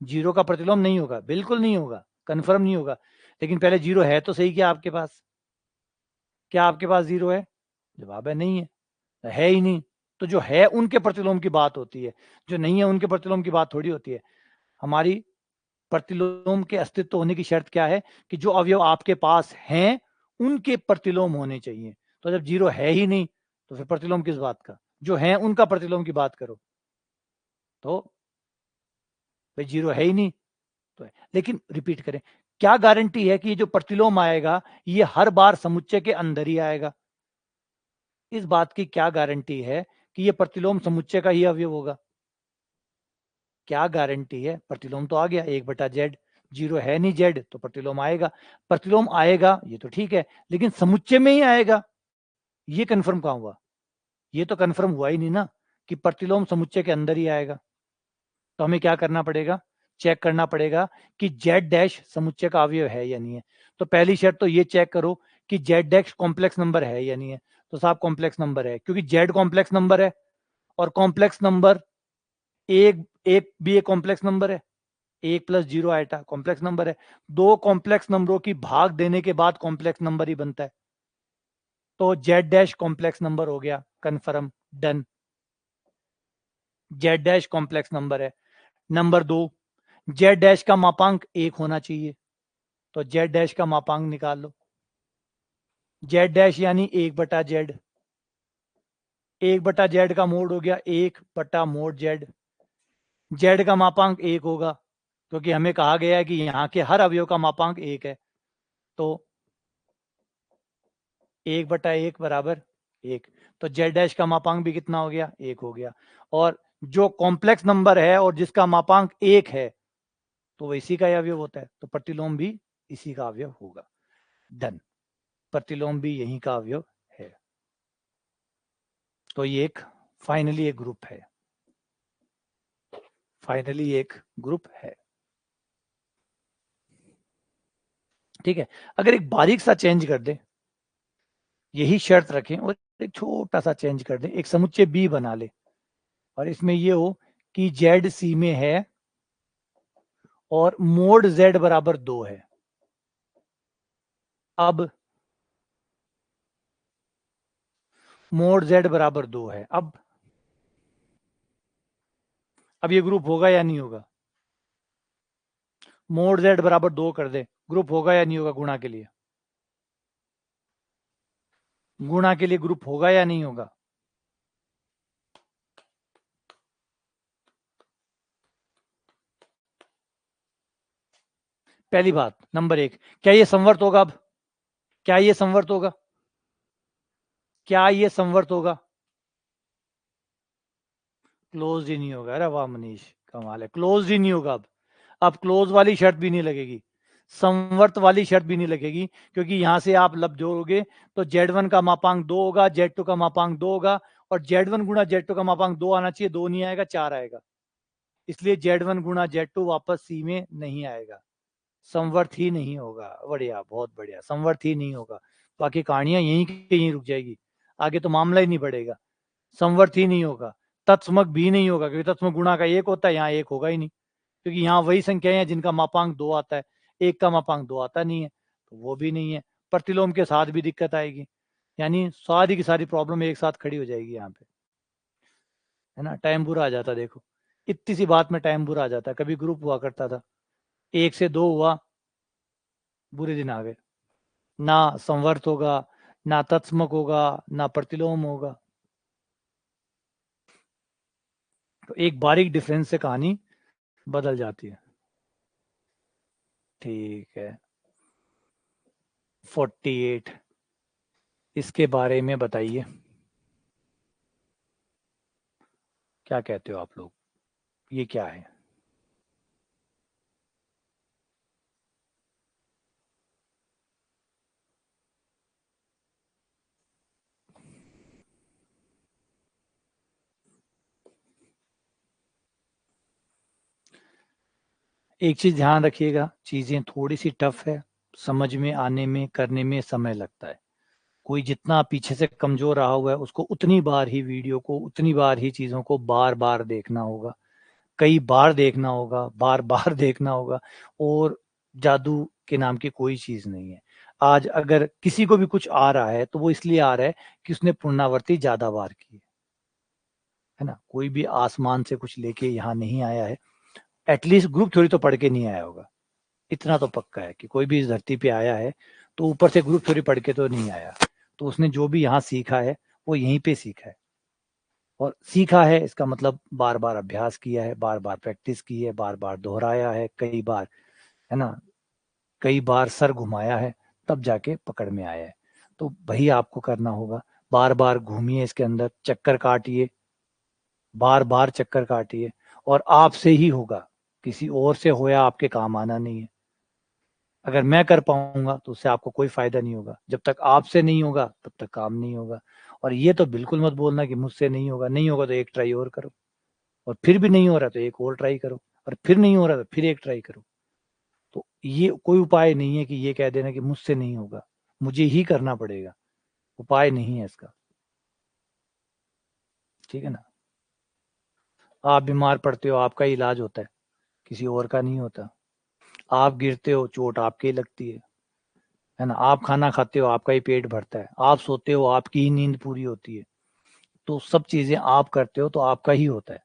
0 का प्रतिलोम नहीं होगा, बिल्कुल नहीं होगा, कंफर्म नहीं होगा। लेकिन पहले 0 है तो सही क्या आपके पास, क्या आपके पास 0 है, जवाब है नहीं है ही नहीं। तो जो है उनके प्रतिलोम की बात होती है, जो नहीं है उनके प्रतिलोम की बात थोड़ी होती है। हमारी प्रतिलोम के अस्तित्व होने की शर्त क्या है कि जो अवयव आपके पास हैं उनके प्रतिलोम होने चाहिए। तो जब 0 है ही नहीं तो फिर प्रतिलोम किस बात का, जो है उनका प्रतिलोम की बात करो। तो भाई 0 है ही नहीं तो है। लेकिन रिपीट करें, क्या गारंटी है कि ये जो प्रतिलोम आएगा ये हर बार समुच्चय के अंदर ही आएगा, इस बात की क्या गारंटी है कि ये प्रतिलोम समुच्चय का ही अवयव होगा, क्या गारंटी है। प्रतिलोम तो आ गया 1/z, 0 है नहीं z तो प्रतिलोम आएगा, प्रतिलोम आएगा ये तो ठीक है, लेकिन समुच्चय में ही आएगा, ये कंफर्म कहां हुआ, ये तो कंफर्म हुआ ही नहीं ना कि प्रतिलोम समुच्चय के अंदर ही आएगा। तो हमें क्या करना पड़ेगा, चेक करना पड़ेगा कि z डैश समुच्चय का अवयव है या नहीं है। तो पहली शर्त तो ये चेक करो कि z डैश कॉम्प्लेक्स नंबर है या नहीं है। तो साहब कॉम्प्लेक्स नंबर है, क्योंकि z कॉम्प्लेक्स नंबर है, और कॉम्प्लेक्स नंबर एक एक भी एक कॉम्प्लेक्स नंबर है, 1+0 आइटा कॉम्प्लेक्स नंबर है। दो कॉम्प्लेक्स नंबरों की भाग देने के बाद कॉम्प्लेक्स नंबर ही बनता है। तो z डैश कॉम्प्लेक्स नंबर हो गया, confirm, done, z dash complex number है। नंबर 2, z डैश का मापांक 1 होना चाहिए, तो z डैश का मापांक निकाल लो। z डैश यानी 1/z, 1/z का मोड हो गया 1/mod z। z का मापांक 1 होगा, क्योंकि हमें कहा गया है कि यहाँ के हर अवयव का मापांक 1 है। तो 1/1 बराबर 1, तो z डैश का मापांक भी कितना हो गया, 1 हो गया। और जो कॉम्प्लेक्स नंबर है और जिसका मापांक 1 है तो वो इसी का अवयव होता है, तो प्रतिलोम भी इसी का अवयव होगा। डन, प्रतिलोम भी यही का अवयव है। तो ये एक फाइनली एक ग्रुप है, फाइनली एक ग्रुप है। ठीक है, अगर एक बारीक सा चेंज कर दे, यही शर्त रखें और एक छोटा सा चेंज कर दे, एक समुच्चय बी बना ले और इसमें ये हो कि जेड सी में है और मोड z बराबर 2 है। अब मोड z बराबर 2 है, अब ये ग्रुप होगा या नहीं होगा, मोड z बराबर 2 कर दे, ग्रुप होगा या नहीं होगा, गुणा के लिए, गुणा के लिए ग्रुप होगा या नहीं होगा। पहली बात, नंबर 1, क्या ये संवर्त होगा, अब क्या ये संवर्त होगा, क्या ये संवर्त होगा, क्लोज ही नहीं होगा। अरे वाह मनीष, कमाल है, क्लोज ही नहीं होगा। अब क्लोज वाली शर्त भी नहीं लगेगी, संवर्त वाली शर्त भी नहीं लगेगी, क्योंकि यहां से आप लब जोड़ोगे तो z1 का मापांक 2 होगा, z2 का मापांक 2 होगा, और z1 गुणा z2 का मापांक 2 आना चाहिए, 2 नहीं आएगा, 4 आएगा, इसलिए z1 गुणा z2 वापस c में नहीं आएगा, संवर्त ही नहीं होगा। बढ़िया, बहुत बढ़िया, संवर्त ही नहीं होगा। बाकी कहानियां यहीं की यहीं रुक जाएगी, आगे तो मामला ही नहीं बढ़ेगा, संवर्त ही नहीं होगा। तत्समक भी नहीं होगा, क्योंकि तत्समक गुणा का 1 होता है, यहाँ 1 होगा ही नहीं, क्योंकि यहाँ वही संख्याएं हैं जिनका मापांक 2 आता है, 1 का मापांक 2 आता नहीं है, तो वो भी नहीं है। प्रतिलोम के साथ भी दिक्कत आएगी, यानी सारी की सारी प्रॉब्लम एक साथ खड़ी हो जाएगी यहाँ पे, है ना। टाइम बुरा आ जाता, देखो इतनी सी बात में टाइम बुरा आ जाता। कभी ग्रुप हुआ करता था, 1 से 2 हुआ, बुरे दिन आ गए, ना संवर्त होगा, ना तत्समक होगा, ना प्रतिलोम होगा। तो एक बारीक डिफरेंस से कहानी बदल जाती है। ठीक है, 48, इसके बारे में बताइए, क्या कहते हो आप लोग, ये क्या है? एक चीज ध्यान रखिएगा, चीजें थोड़ी सी टफ है, समझ में आने में करने में समय लगता है। कोई जितना पीछे से कमजोर रहा हुआ है उसको उतनी बार ही वीडियो को, उतनी बार ही चीजों को बार बार देखना होगा, कई बार देखना होगा, बार बार देखना होगा। और जादू के नाम की कोई चीज नहीं है। आज अगर किसी को भी कुछ आ रहा है तो वो इसलिए आ रहा है कि उसने पुनरावृत्ति ज्यादा बार की है ना। कोई भी आसमान से कुछ लेके यहाँ नहीं आया है, एटलीस्ट ग्रुप थ्योरी तो पढ़ के नहीं आया होगा। इतना तो पक्का है कि कोई भी इस धरती पे आया है तो ऊपर से ग्रुप थ्योरी पढ़ के तो नहीं आया। तो उसने जो भी यहाँ सीखा है वो यहीं पे सीखा है। और सीखा है इसका मतलब बार बार अभ्यास किया है, बार बार प्रैक्टिस की है, बार बार दोहराया है, कई बार, है ना, कई बार सर घुमाया है, तब जाके पकड़ में आया है। तो वही आपको करना होगा, बार बार घूमिए इसके अंदर, चक्कर काटिए, बार बार चक्कर काटिए, और आपसे ही होगा, किसी और से होया आपके काम आना नहीं है। अगर मैं कर पाऊंगा तो उससे आपको कोई फायदा नहीं होगा, जब तक आपसे नहीं होगा तब तक काम नहीं होगा। और ये तो बिल्कुल मत बोलना कि मुझसे नहीं होगा, नहीं होगा तो एक ट्राई और करो, और फिर भी नहीं हो रहा तो एक और ट्राई करो, और फिर नहीं हो रहा तो फिर एक ट्राई करो। तो ये कोई उपाय नहीं है कि ये कह देना कि मुझसे नहीं होगा, मुझे ही करना पड़ेगा, उपाय नहीं है इसका। ठीक है ना। आप बीमार पड़ते हो, आपका इलाज होता है, किसी और का नहीं होता। आप गिरते हो, चोट आपके ही लगती है ना। आप खाना खाते हो, आपका ही पेट भरता है। आप सोते हो, आपकी ही नींद पूरी होती है। तो सब चीजें आप करते हो तो आपका ही होता है।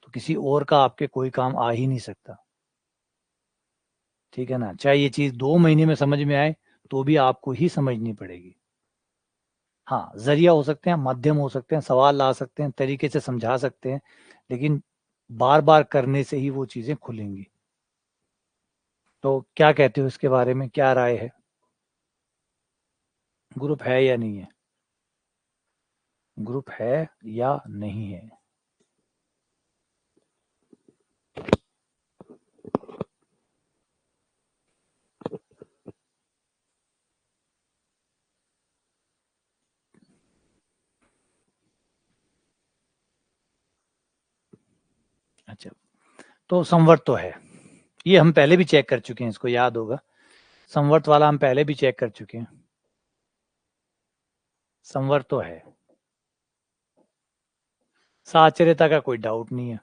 तो किसी और का आपके कोई काम आ ही नहीं सकता। ठीक है ना। चाहे ये चीज 2 महीने में समझ में आए तो भी आपको ही समझनी पड़ेगी। हाँ, जरिया हो सकते हैं, माध्यम हो सकते हैं, सवाल ला सकते हैं, तरीके से समझा सकते हैं, लेकिन बार बार करने से ही वो चीजें खुलेंगी। तो क्या कहते हो इसके बारे में, क्या राय है? ग्रुप है या नहीं है? ग्रुप है या नहीं है? अच्छा, तो संवर्त तो है, ये हम पहले भी चेक कर चुके हैं, इसको याद होगा। संवर्त वाला हम पहले भी चेक कर चुके हैं। संवर्त तो है, साचर्यता का कोई डाउट नहीं है।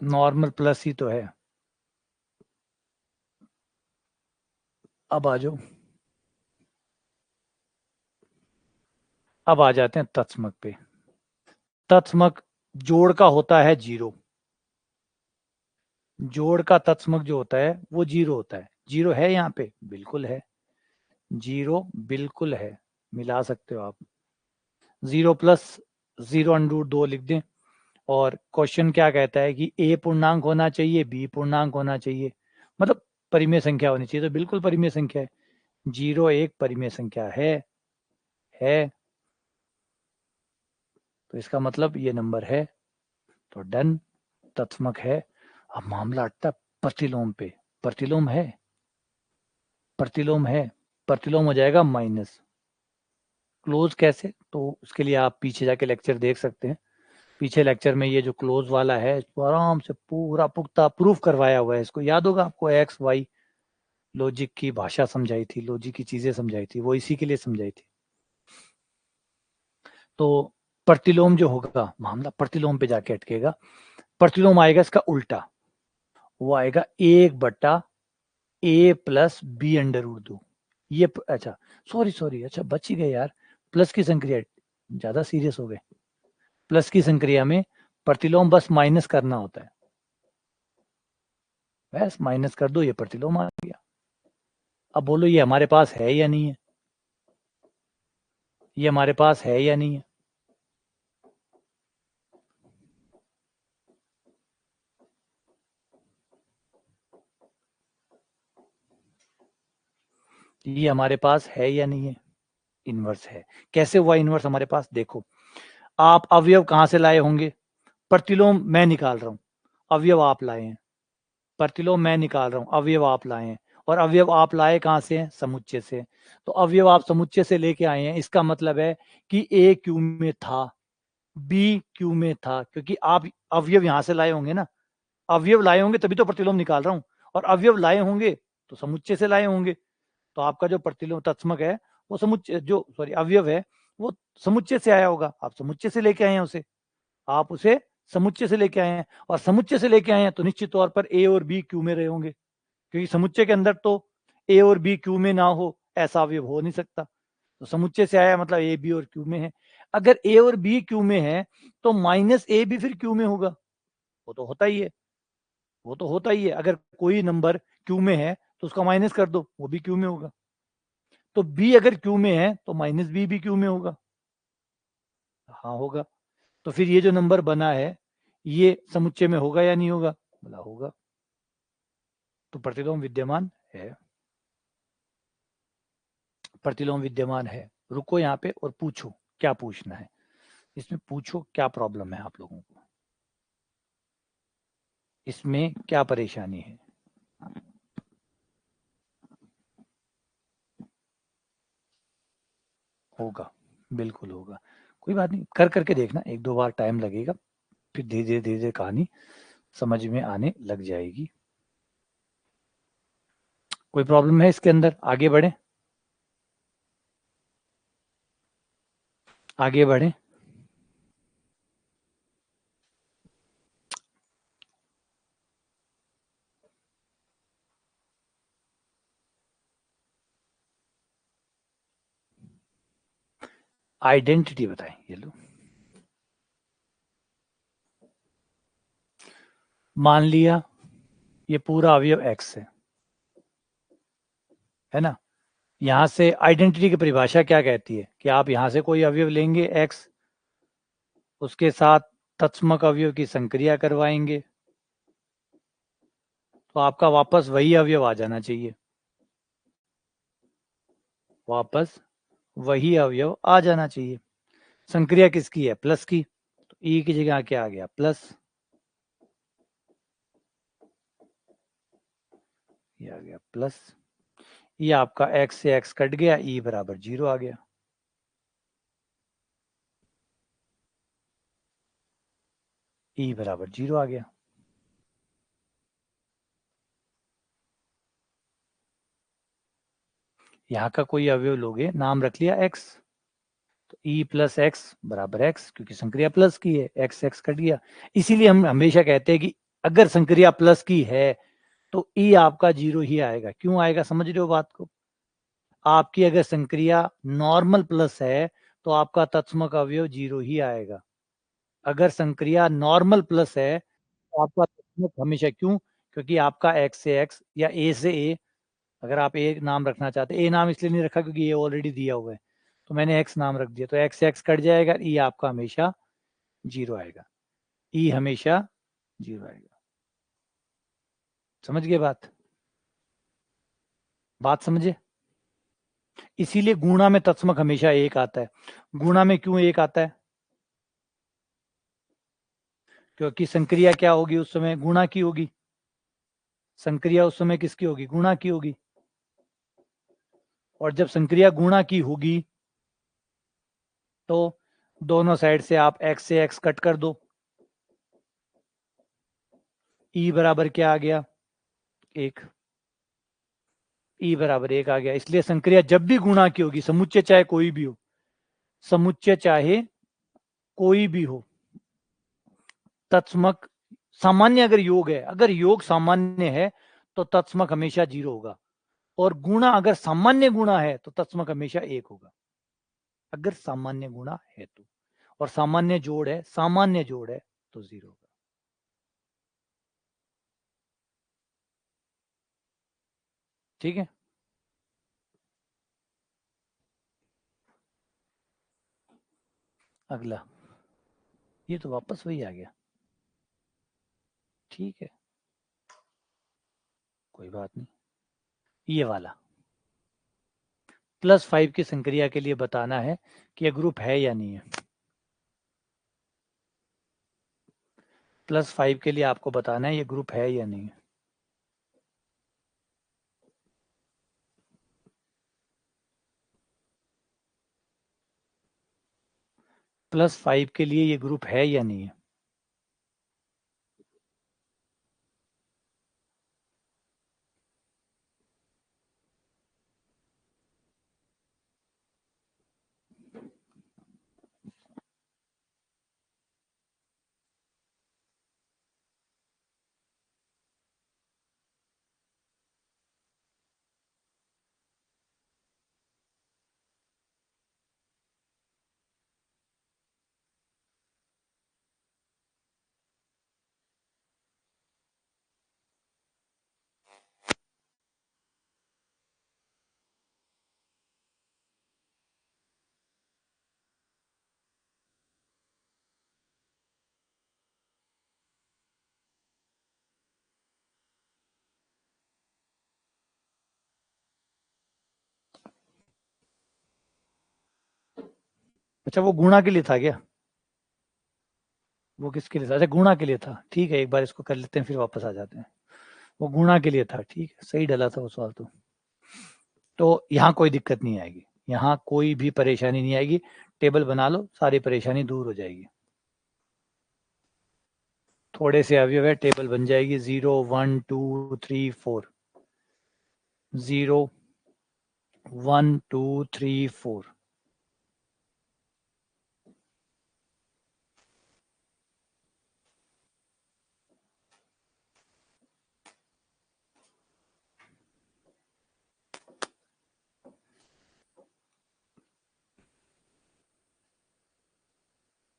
नॉर्मल प्लस ही तो है। अब आ जाओ, अब आ जाते हैं तत्समक पे। तत्समक जोड़ का होता है 0। जोड़ का तत्समक जो होता है वो 0 होता है। 0 है यहाँ पे, बिल्कुल है, 0 बिल्कुल है, मिला सकते हो आप। 0 + 0√2 लिख दें। और क्वेश्चन क्या कहता है कि ए पूर्णांक होना चाहिए, बी पूर्णांक होना चाहिए, मतलब परिमेय संख्या होनी चाहिए, तो बिल्कुल परिमेय संख्या है। 0 एक परिमेय संख्या है, तो इसका मतलब ये नंबर है, तो डन, तत्समक है। अब मामला अटता है प्रतिलोम पे। प्रतिलोम है, प्रतिलोम है, प्रतिलोम हो जाएगा माइनस। क्लोज कैसे, तो उसके लिए आप पीछे जाके लेक्चर देख सकते हैं। पीछे लेक्चर में ये जो क्लोज वाला है इसको आराम से पूरा पुख्ता प्रूफ करवाया हुआ है। इसको याद होगा आपको, एक्स वाई लॉजिक की भाषा समझाई थी, लॉजिक की चीजें समझाई थी, वो इसी के लिए समझाई थी। तो प्रतिलोम जो होगा, मामला प्रतिलोम पे जाके अटकेगा। प्रतिलोम आएगा इसका उल्टा, वो आएगा 1/a+b√2। ये अच्छा, सॉरी सॉरी, अच्छा बच ही गए यार, प्लस की संक्रिया, ज्यादा सीरियस हो गए। प्लस की संक्रिया में प्रतिलोम बस माइनस करना होता है, बस माइनस कर दो, ये प्रतिलोम आ गया। अब बोलो ये हमारे पास है या नहीं है, ये हमारे पास है या नहीं है? ये हमारे पास है या नहीं है? इनवर्स है। कैसे हुआ इनवर्स हमारे पास? देखो, आप अवयव कहां से लाए होंगे? प्रतिलोम मैं निकाल रहा हूं, अवयव आप लाए हैं। प्रतिलोम मैं निकाल रहा हूं, अवयव आप लाए हैं। और अवयव आप लाए कहां से हैं? समुच्चय से। तो अवयव आप समुच्चय से लेके आए हैं, इसका मतलब है कि ए क्यू में था, बी क्यू में था, क्योंकि आप अवयव यहां से लाए होंगे ना, अवयव लाए होंगे तभी तो प्रतिलोम निकाल रहा हूं। और अवयव लाए होंगे तो समुच्चय से लाए होंगे, तो आपका जो प्रतिलोम तत्समक है वो समुच्चय, जो सॉरी अवयव है वो समुच्चय से आया होगा, आप समुच्चय से लेके आए हैं उसे, आप उसे समुच्चय से लेके आए हैं। और समुच्चय से लेके आए हैं तो निश्चित तौर पर ए और बी क्यू में रहे होंगे, क्योंकि समुच्चय के अंदर तो ए और बी क्यू में ना हो ऐसा अवयव हो नहीं सकता। तो समुच्चय से आया मतलब ए बी और क्यू में है। अगर ए और बी क्यू में है तो माइनस ए भी फिर क्यू में होगा, वो तो होता ही है, वो तो होता ही है। अगर कोई नंबर क्यू में है तो उसका माइनस कर दो, वो भी क्यू में होगा। तो बी अगर क्यू में है तो माइनस बी भी क्यू में होगा। हाँ होगा। तो फिर ये जो नंबर बना है ये समुच्चय में होगा या नहीं होगा? बोला होगा। तो प्रतिलोम विद्यमान है, प्रतिलोम विद्यमान है। रुको यहाँ पे और पूछो क्या पूछना है, इसमें पूछो क्या प्रॉब्लम है आप लोगों को, इसमें क्या परेशानी है। होगा, बिल्कुल होगा, कोई बात नहीं, कर करके देखना, एक दो बार टाइम लगेगा, फिर धीरे धीरे धीरे धीरे कहानी समझ में आने लग जाएगी। कोई प्रॉब्लम है इसके अंदर? आगे बढ़े, आगे बढ़े। आइडेंटिटी बताएं, ये लो। मान लिया ये पूरा अवयव x है ना। यहां से आइडेंटिटी की परिभाषा क्या कहती है कि आप यहां से कोई अवयव लेंगे x, उसके साथ तत्समक अवयव की संक्रिया करवाएंगे तो आपका वापस वही अवयव आ जाना चाहिए, वापस वही अवयव आ जाना चाहिए। संक्रिया किसकी है? प्लस की, तो ई की जगह क्या आ गया? प्लस, ये आ गया प्लस। ये आपका x से x कट गया, ई बराबर 0 आ गया। ई बराबर 0 आ गया। यहाँ का कोई अवयव लोगे, नाम रख लिया x, तो ई प्लस एक्स बराबर एक्स, क्योंकि संक्रिया प्लस की है, एक्स एक्स कट गया। इसीलिए हम हमेशा कहते हैं कि अगर संक्रिया प्लस की है तो ई आपका 0 ही आएगा। क्यों आएगा? समझ रहे हो बात को? आपकी अगर संक्रिया नॉर्मल प्लस है तो आपका तत्समक अवयव 0 ही आएगा। अगर संक्रिया नॉर्मल प्लस है तो आपका तत्समक हमेशा, क्यों? क्योंकि आपका एक्स से एक्स या ए से ए, अगर आप ए नाम रखना चाहते हैं, ए नाम इसलिए नहीं रखा क्योंकि ये ऑलरेडी दिया हुआ है, तो मैंने एक्स नाम रख दिया, तो एक्स से एक्स कट जाएगा, ई आपका हमेशा 0 आएगा, ई हमेशा 0 आएगा। समझ गए बात? बात समझे? इसीलिए गुणा में तत्समक हमेशा एक आता है। गुणा में क्यों एक आता है? क्योंकि संक्रिया क्या होगी उस समय? गुणा की होगी। संक्रिया उस समय किसकी होगी? गुणा की होगी। और जब संक्रिया गुणा की होगी तो दोनों साइड से आप x से x कट कर दो, ई बराबर क्या आ गया? 1। ई बराबर 1 आ गया। इसलिए संक्रिया जब भी गुणा की होगी, समुच्चय चाहे कोई भी हो, समुच्चय चाहे कोई भी हो, तत्समक सामान्य अगर योग है, अगर योग सामान्य है तो तत्समक हमेशा 0 होगा। और गुणा अगर सामान्य गुणा है तो तत्समक हमेशा 1 होगा, अगर सामान्य गुणा है तो। और सामान्य जोड़ है, सामान्य जोड़ है तो 0 होगा। ठीक है, अगला, ये तो वापस वही आ गया। ठीक है, कोई बात नहीं। ये वाला +5 की संक्रिया के लिए बताना है कि ये ग्रुप है या नहीं है। +5 के लिए आपको बताना है ये ग्रुप है या नहीं है। +5 के लिए ये ग्रुप है या नहीं है। अच्छा, वो गुणा के लिए था क्या? वो किसके लिए था? अच्छा, गुणा के लिए था। ठीक है, एक बार इसको कर लेते हैं फिर वापस आ जाते हैं। वो गुणा के लिए था। ठीक है, सही डला था वो सवाल तो यहाँ कोई दिक्कत नहीं आएगी, यहाँ कोई भी परेशानी नहीं आएगी। टेबल बना लो, सारी परेशानी दूर हो जाएगी। थोड़े से अवयव है, टेबल बन जाएगी। 0 1 2 3 4, 0 1 2 3 4।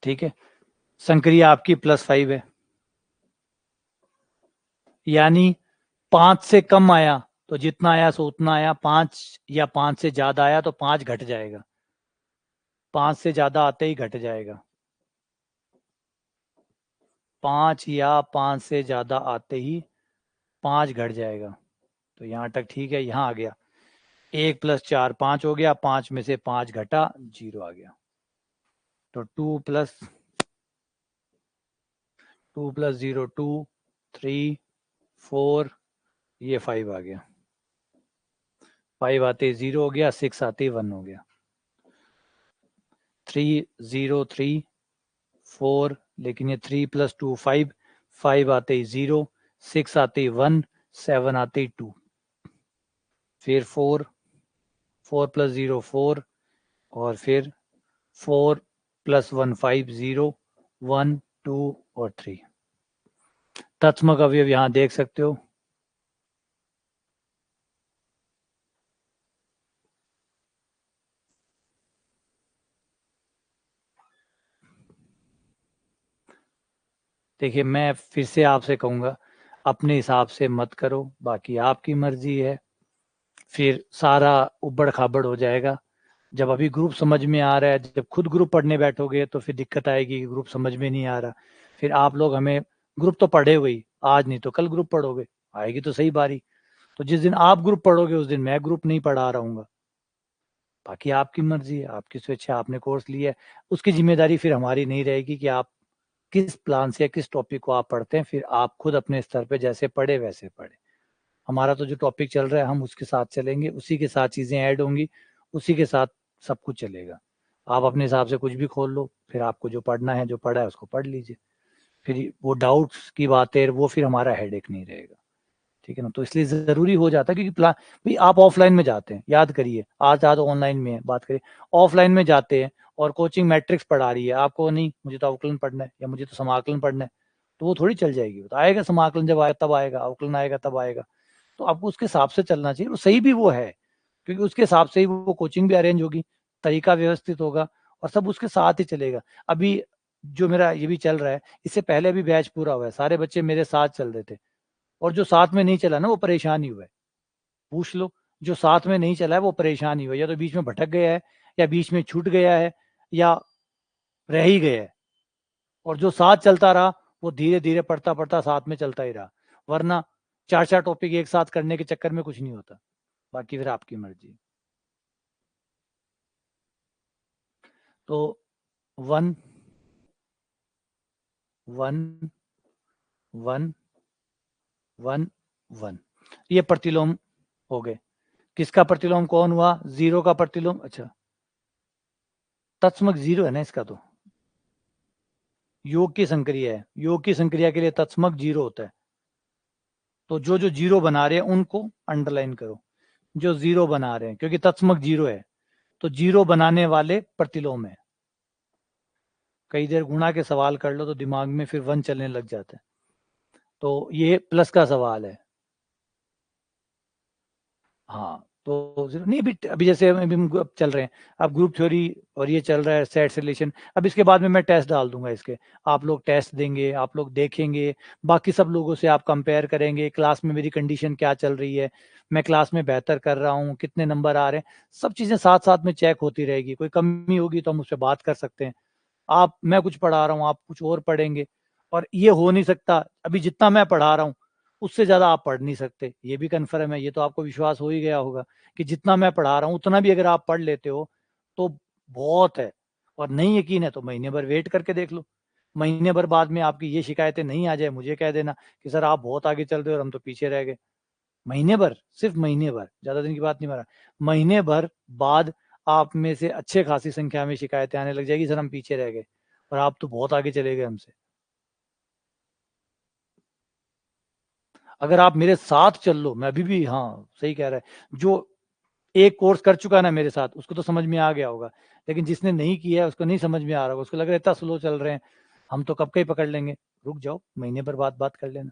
ठीक है, संक्रिया आपकी +5 है, यानी 5 से कम आया तो जितना आया सो उतना आया, 5 या 5 से ज्यादा आया तो 5 घट जाएगा, 5 से ज्यादा आते ही घट जाएगा, 5 या 5 से ज्यादा आते ही 5 घट जाएगा। तो यहाँ तक ठीक है, यहाँ आ गया 1 + 4 5 हो गया, 5 में से 5 घटा 0 आ गया। तो 2 + 0 2 3 4, ये 5 आ गया, 5 आते ही 0 हो गया, 6 आते ही 1 हो गया। 3 0 3 4, लेकिन ये 3 + 2 5, 5 आते ही 0, 6 आते ही 1, 7 आते ही 2, फिर 4 + 0 4, और फिर 4 + 1 5 0 1 2 और 3। तत्समक अवयव यहाँ देख सकते हो। देखिए, मैं फिर से आपसे कहूँगा, अपने हिसाब से मत करो, बाकी आपकी मर्जी है, फिर सारा उबड़ खाबड़ हो जाएगा। जब अभी ग्रुप समझ में आ रहा है, जब खुद ग्रुप पढ़ने बैठोगे तो फिर दिक्कत आएगी कि ग्रुप समझ में नहीं आ रहा। फिर आप लोग हमें, ग्रुप तो पढ़े हुए ही, आज नहीं तो कल ग्रुप पढ़ोगे, आएगी तो सही बारी। तो जिस दिन आप ग्रुप पढ़ोगे उस दिन मैं ग्रुप नहीं पढ़ा रहूंगा। बाकी आपकी मर्जी है, आपकी स्वेच्छा, आपने कोर्स लिया है, उसकी जिम्मेदारी फिर हमारी नहीं रहेगी कि आप किस प्लान से या किस टॉपिक को आप पढ़ते हैं। फिर आप खुद अपने स्तर पे जैसे पढ़े वैसे पढ़े। हमारा तो जो टॉपिक चल रहा है हम उसके साथ चलेंगे, उसी के साथ चीज़ें ऐड होंगी, उसी के साथ सब कुछ चलेगा। आप अपने हिसाब से कुछ भी खोल लो, फिर आपको जो पढ़ना है, जो पढ़ा है उसको पढ़ लीजिए। फिर वो डाउट्स की बातें, वो फिर हमारा हेडेक नहीं रहेगा। ठीक है ना? तो इसलिए ज़रूरी हो जाता है, क्योंकि प्लान, भाई आप ऑफलाइन में जाते हैं, याद करिए, आज ऑनलाइन में है, बात करिए, ऑफलाइन में जाते हैं और कोचिंग मैट्रिक्स पढ़ा रही है आपको, नहीं मुझे तो अवकलन पढ़ना है या मुझे तो समाकलन पढ़ना है, तो वो थोड़ी चल जाएगी। तो आएगा समाकलन, जब आएगा तब आएगा, अवकलन आएगा तब आएगा। तो आपको उसके हिसाब से चलना चाहिए, वो सही भी वो है, क्योंकि उसके हिसाब से ही वो कोचिंग भी अरेंज होगी, तरीका व्यवस्थित होगा और सब उसके साथ ही चलेगा। अभी जो मेरा ये भी चल रहा है, इससे पहले भी बैच पूरा हुआ है, सारे बच्चे मेरे साथ चल रहे थे, और जो साथ में नहीं चला ना वो परेशान ही हुआ है। पूछ लो, जो साथ में नहीं चला है वो परेशान ही हुआ है, या तो बीच में भटक गया है, या बीच में छूट गया है, या रह ही गया है। और जो साथ चलता रहा वो धीरे धीरे पढ़ता पढ़ता साथ में चलता ही रहा, वरना चार चार टॉपिक एक साथ करने के चक्कर में कुछ नहीं होता। बाकी फिर आपकी मर्जी। तो 1 1 1 1 1, ये प्रतिलोम हो गए। किसका प्रतिलोम कौन हुआ? 0 का प्रतिलोम। अच्छा, तत्समक 0 है ना इसका, तो योग की संक्रिया है, योग की संक्रिया के लिए तत्समक 0 होता है। तो जो जो 0 बना रहे हैं उनको अंडरलाइन करो, जो 0 बना रहे हैं, क्योंकि तत्समक 0 है, तो 0 बनाने वाले प्रतिलोम है। कई देर गुणा के सवाल कर लो तो दिमाग में फिर 1 चलने लग जाता है। तो ये प्लस का सवाल है। हाँ, तो नहीं, अभी जैसे अभी हम अब चल रहे हैं, अब ग्रुप थ्योरी और ये चल रहा है सेट रिलेशन। अब इसके बाद में मैं टेस्ट डाल दूंगा इसके, आप लोग टेस्ट देंगे, आप लोग देखेंगे, बाकी सब लोगों से आप कंपेयर करेंगे, क्लास में मेरी कंडीशन क्या चल रही है, मैं क्लास में बेहतर कर रहा हूँ, कितने नंबर आ रहे हैं, सब चीज़ें साथ साथ में चेक होती रहेगी। कोई कमी होगी तो हम उस पर बात कर सकते हैं। आप, मैं कुछ पढ़ा रहा हूँ, आप कुछ और पढ़ेंगे, और ये हो नहीं सकता अभी जितना मैं पढ़ा रहा हूँ उससे ज्यादा आप पढ़ नहीं सकते, ये भी कन्फर्म है। ये तो आपको विश्वास हो ही गया होगा कि जितना मैं पढ़ा रहा हूँ उतना भी अगर आप पढ़ लेते हो तो बहुत है। और नहीं यकीन है तो महीने भर वेट करके देख लो, महीने भर बाद में आपकी ये शिकायतें नहीं आ जाए, मुझे कह देना कि सर आप बहुत आगे चल रहे हो और हम तो पीछे रह गए। महीने भर, सिर्फ महीने भर, ज्यादा दिन की बात नहीं, मारा, महीने भर बाद आप में से अच्छे खासी संख्या में शिकायतें आने लग जाएगी, सर हम पीछे रह गए और आप तो बहुत आगे चले गए हमसे। अगर आप मेरे साथ चल लो, मैं अभी भी, हाँ सही कह रहा है, जो एक कोर्स कर चुका है ना मेरे साथ उसको तो समझ में आ गया होगा, लेकिन जिसने नहीं किया है उसको नहीं समझ में आ रहा होगा, उसको लग रहा है इतना स्लो चल रहे हैं, हम तो कब का ही पकड़ लेंगे। रुक जाओ, महीने भर बाद बात कर लेना।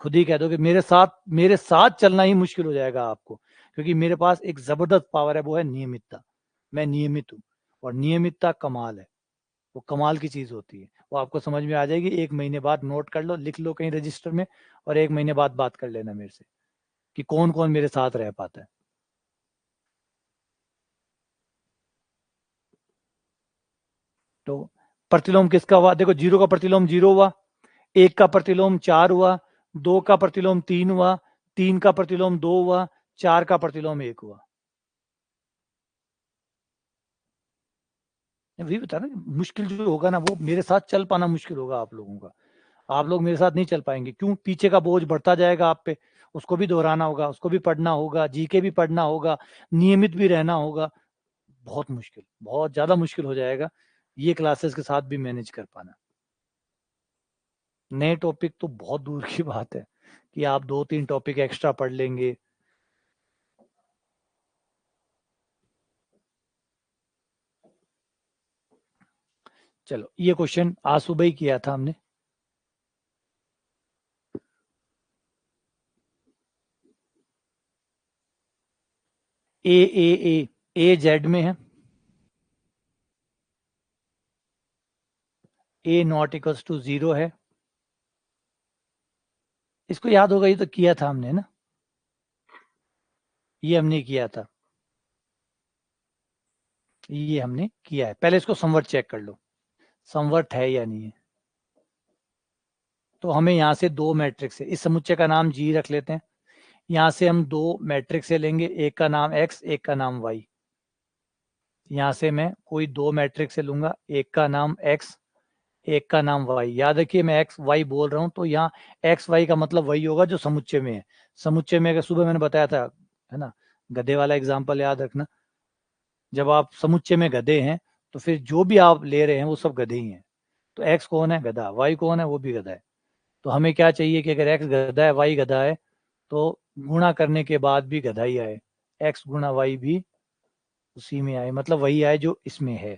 खुद ही कह दो कि मेरे साथ चलना ही मुश्किल हो जाएगा आपको, क्योंकि मेरे पास एक जबरदस्त पावर है, वो है नियमितता। मैं नियमित हूँ, और नियमितता कमाल है, वो कमाल की चीज होती है, वो आपको समझ में आ जाएगी। एक महीने बाद नोट कर लो, लिख लो कहीं रजिस्टर में, और एक महीने बाद बात कर लेना मेरे से कि कौन कौन मेरे साथ रह पाता है। तो प्रतिलोम किसका हुआ? देखो, 0 का प्रतिलोम 0 हुआ, 1 का प्रतिलोम 4 हुआ, 2 का प्रतिलोम 3 हुआ, 3 का प्रतिलोम 2 हुआ, 4 का प्रतिलोम 1 हुआ। वही बता ना, मुश्किल जो होगा ना वो मेरे साथ चल पाना मुश्किल होगा आप लोगों का। आप लोग मेरे साथ नहीं चल पाएंगे, क्यों? पीछे का बोझ बढ़ता जाएगा आप पे, उसको भी दोहराना होगा, उसको भी पढ़ना होगा, जीके भी पढ़ना होगा, नियमित भी रहना होगा। बहुत मुश्किल, बहुत ज्यादा मुश्किल हो जाएगा ये क्लासेस के साथ भी मैनेज कर पाना। नए टॉपिक तो बहुत दूर की बात है कि आप 2-3 टॉपिक एक्स्ट्रा पढ़ लेंगे। चलो, ये क्वेश्चन आज सुबह ही किया था हमने। ए जेड में है, ए नॉट इक्वल्स टू 0 है। इसको याद होगा, ये तो किया था हमने ना, ये हमने किया था, ये हमने किया है। पहले इसको समवर्ट चेक कर लो, समवर्ट है या नहीं है। तो हमें यहाँ से दो मैट्रिक्स है, इस समुच्चय का नाम जी रख लेते हैं। यहाँ से हम दो मैट्रिक्स से लेंगे, एक का नाम एक्स, एक का नाम वाई। यहाँ से मैं कोई दो मैट्रिक्स से लूंगा, एक का नाम एक्स, एक का नाम वाई। याद रखिए मैं एक्स वाई बोल रहा हूँ, तो यहाँ एक्स वाई का मतलब वही होगा जो समुच्चय में है। समुच्चय में, अगर सुबह मैंने बताया था, है ना, गधे वाला एग्जाम्पल याद रखना। जब आप समुच्चय में गधे हैं तो फिर जो भी आप ले रहे हैं वो सब गधे ही हैं। तो एक्स कौन है? गधा। वाई कौन है? वो भी गधा है। तो हमें क्या चाहिए कि अगर एक्स गधा है, वाई गधा है, तो गुणा करने के बाद भी गधा ही आए, एक्स गुणा वाई भी उसी में आए, मतलब वही आए जो इसमें है।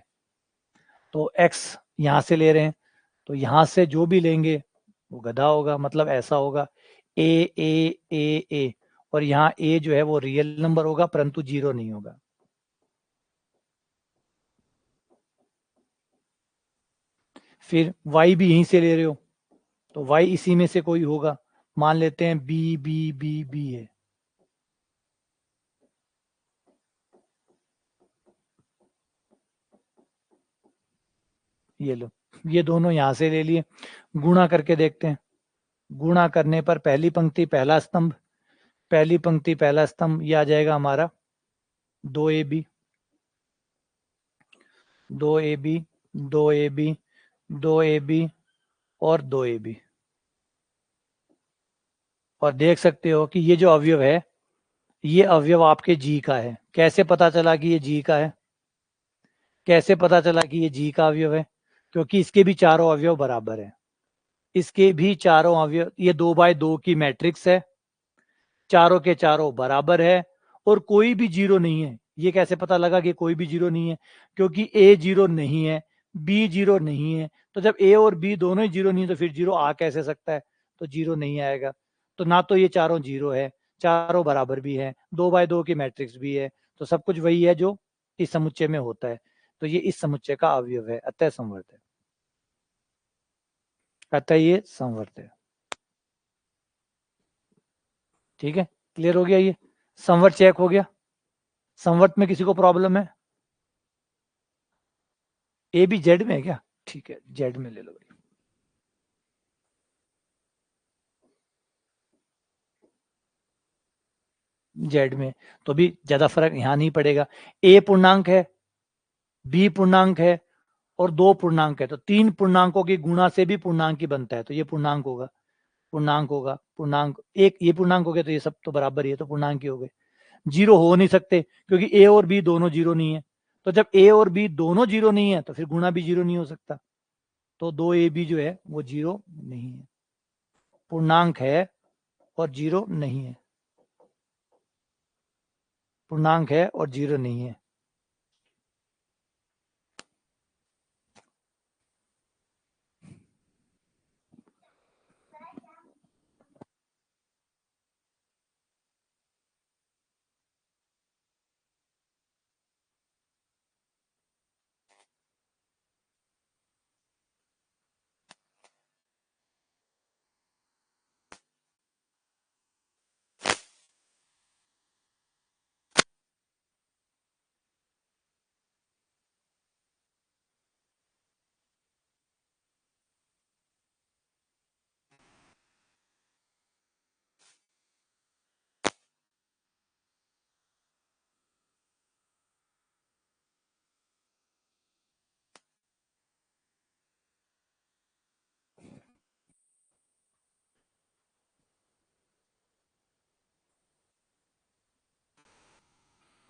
तो एक्स यहाँ से ले रहे हैं, तो यहाँ से जो भी लेंगे वो गधा होगा, मतलब ऐसा होगा ए ए, और यहाँ ए जो है वो रियल नंबर होगा परंतु जीरो नहीं होगा। फिर y भी यहीं से ले रहे हो, तो y इसी में से कोई होगा, मान लेते हैं बी बी बी बी है, ये लो, ये दोनों यहां से ले लिए, गुणा करके देखते हैं। गुणा करने पर पहली पंक्ति पहला स्तंभ, पहली पंक्ति पहला स्तंभ, ये आ जाएगा हमारा 2ab, 2ab, 2ab, 2ab और 2ab। और देख सकते हो कि ये जो अवयव है, ये अवयव आपके जी का है। कैसे पता चला कि ये जी का है? कैसे पता चला कि ये जी का अवयव है? क्योंकि इसके भी चारों अवयव बराबर है, इसके भी चारों अवयव, ये 2x2 की मैट्रिक्स है, चारों के चारों बराबर है और कोई भी जीरो नहीं है। ये कैसे पता लगा कि कोई भी जीरो नहीं है? क्योंकि ए जीरो नहीं है, बी जीरो नहीं है, तो जब ए और बी दोनों ही जीरो नहीं है तो फिर जीरो आ कैसे सकता है? तो जीरो नहीं आएगा। तो ना तो ये चारों जीरो है, चारों बराबर भी है, 2x2 की मैट्रिक्स भी है, तो सब कुछ वही है जो इस समुच्चय में होता है। तो ये इस समुच्चय का अवयव है, अतः संवर्त है, अतः ये संवर्त है। ठीक है, क्लियर हो गया? ये संवर्त चेक हो गया। संवर्त में किसी को प्रॉब्लम है? ए भी जेड में है क्या? ठीक है, जेड में ले लो भाई। जेड में तो भी ज्यादा फर्क यहां नहीं पड़ेगा। ए पूर्णांक है, बी पूर्णांक है और दो पूर्णांक है, तो तीन पूर्णांकों की गुणा से भी पूर्णांक ही बनता है, तो ये पूर्णांक होगा, पूर्णांक होगा, पूर्णांक एक, ये पूर्णांक हो गया, तो ये सब तो बराबर ही है, तो पूर्णांक ही हो गए। जीरो हो नहीं सकते क्योंकि ए और बी दोनों जीरो नहीं है, तो जब ए और बी दोनों जीरो नहीं है तो फिर गुणा भी जीरो नहीं हो सकता, तो 2ab जो है वो जीरो नहीं है, पूर्णांक है और जीरो नहीं है, पूर्णांक है और जीरो नहीं है।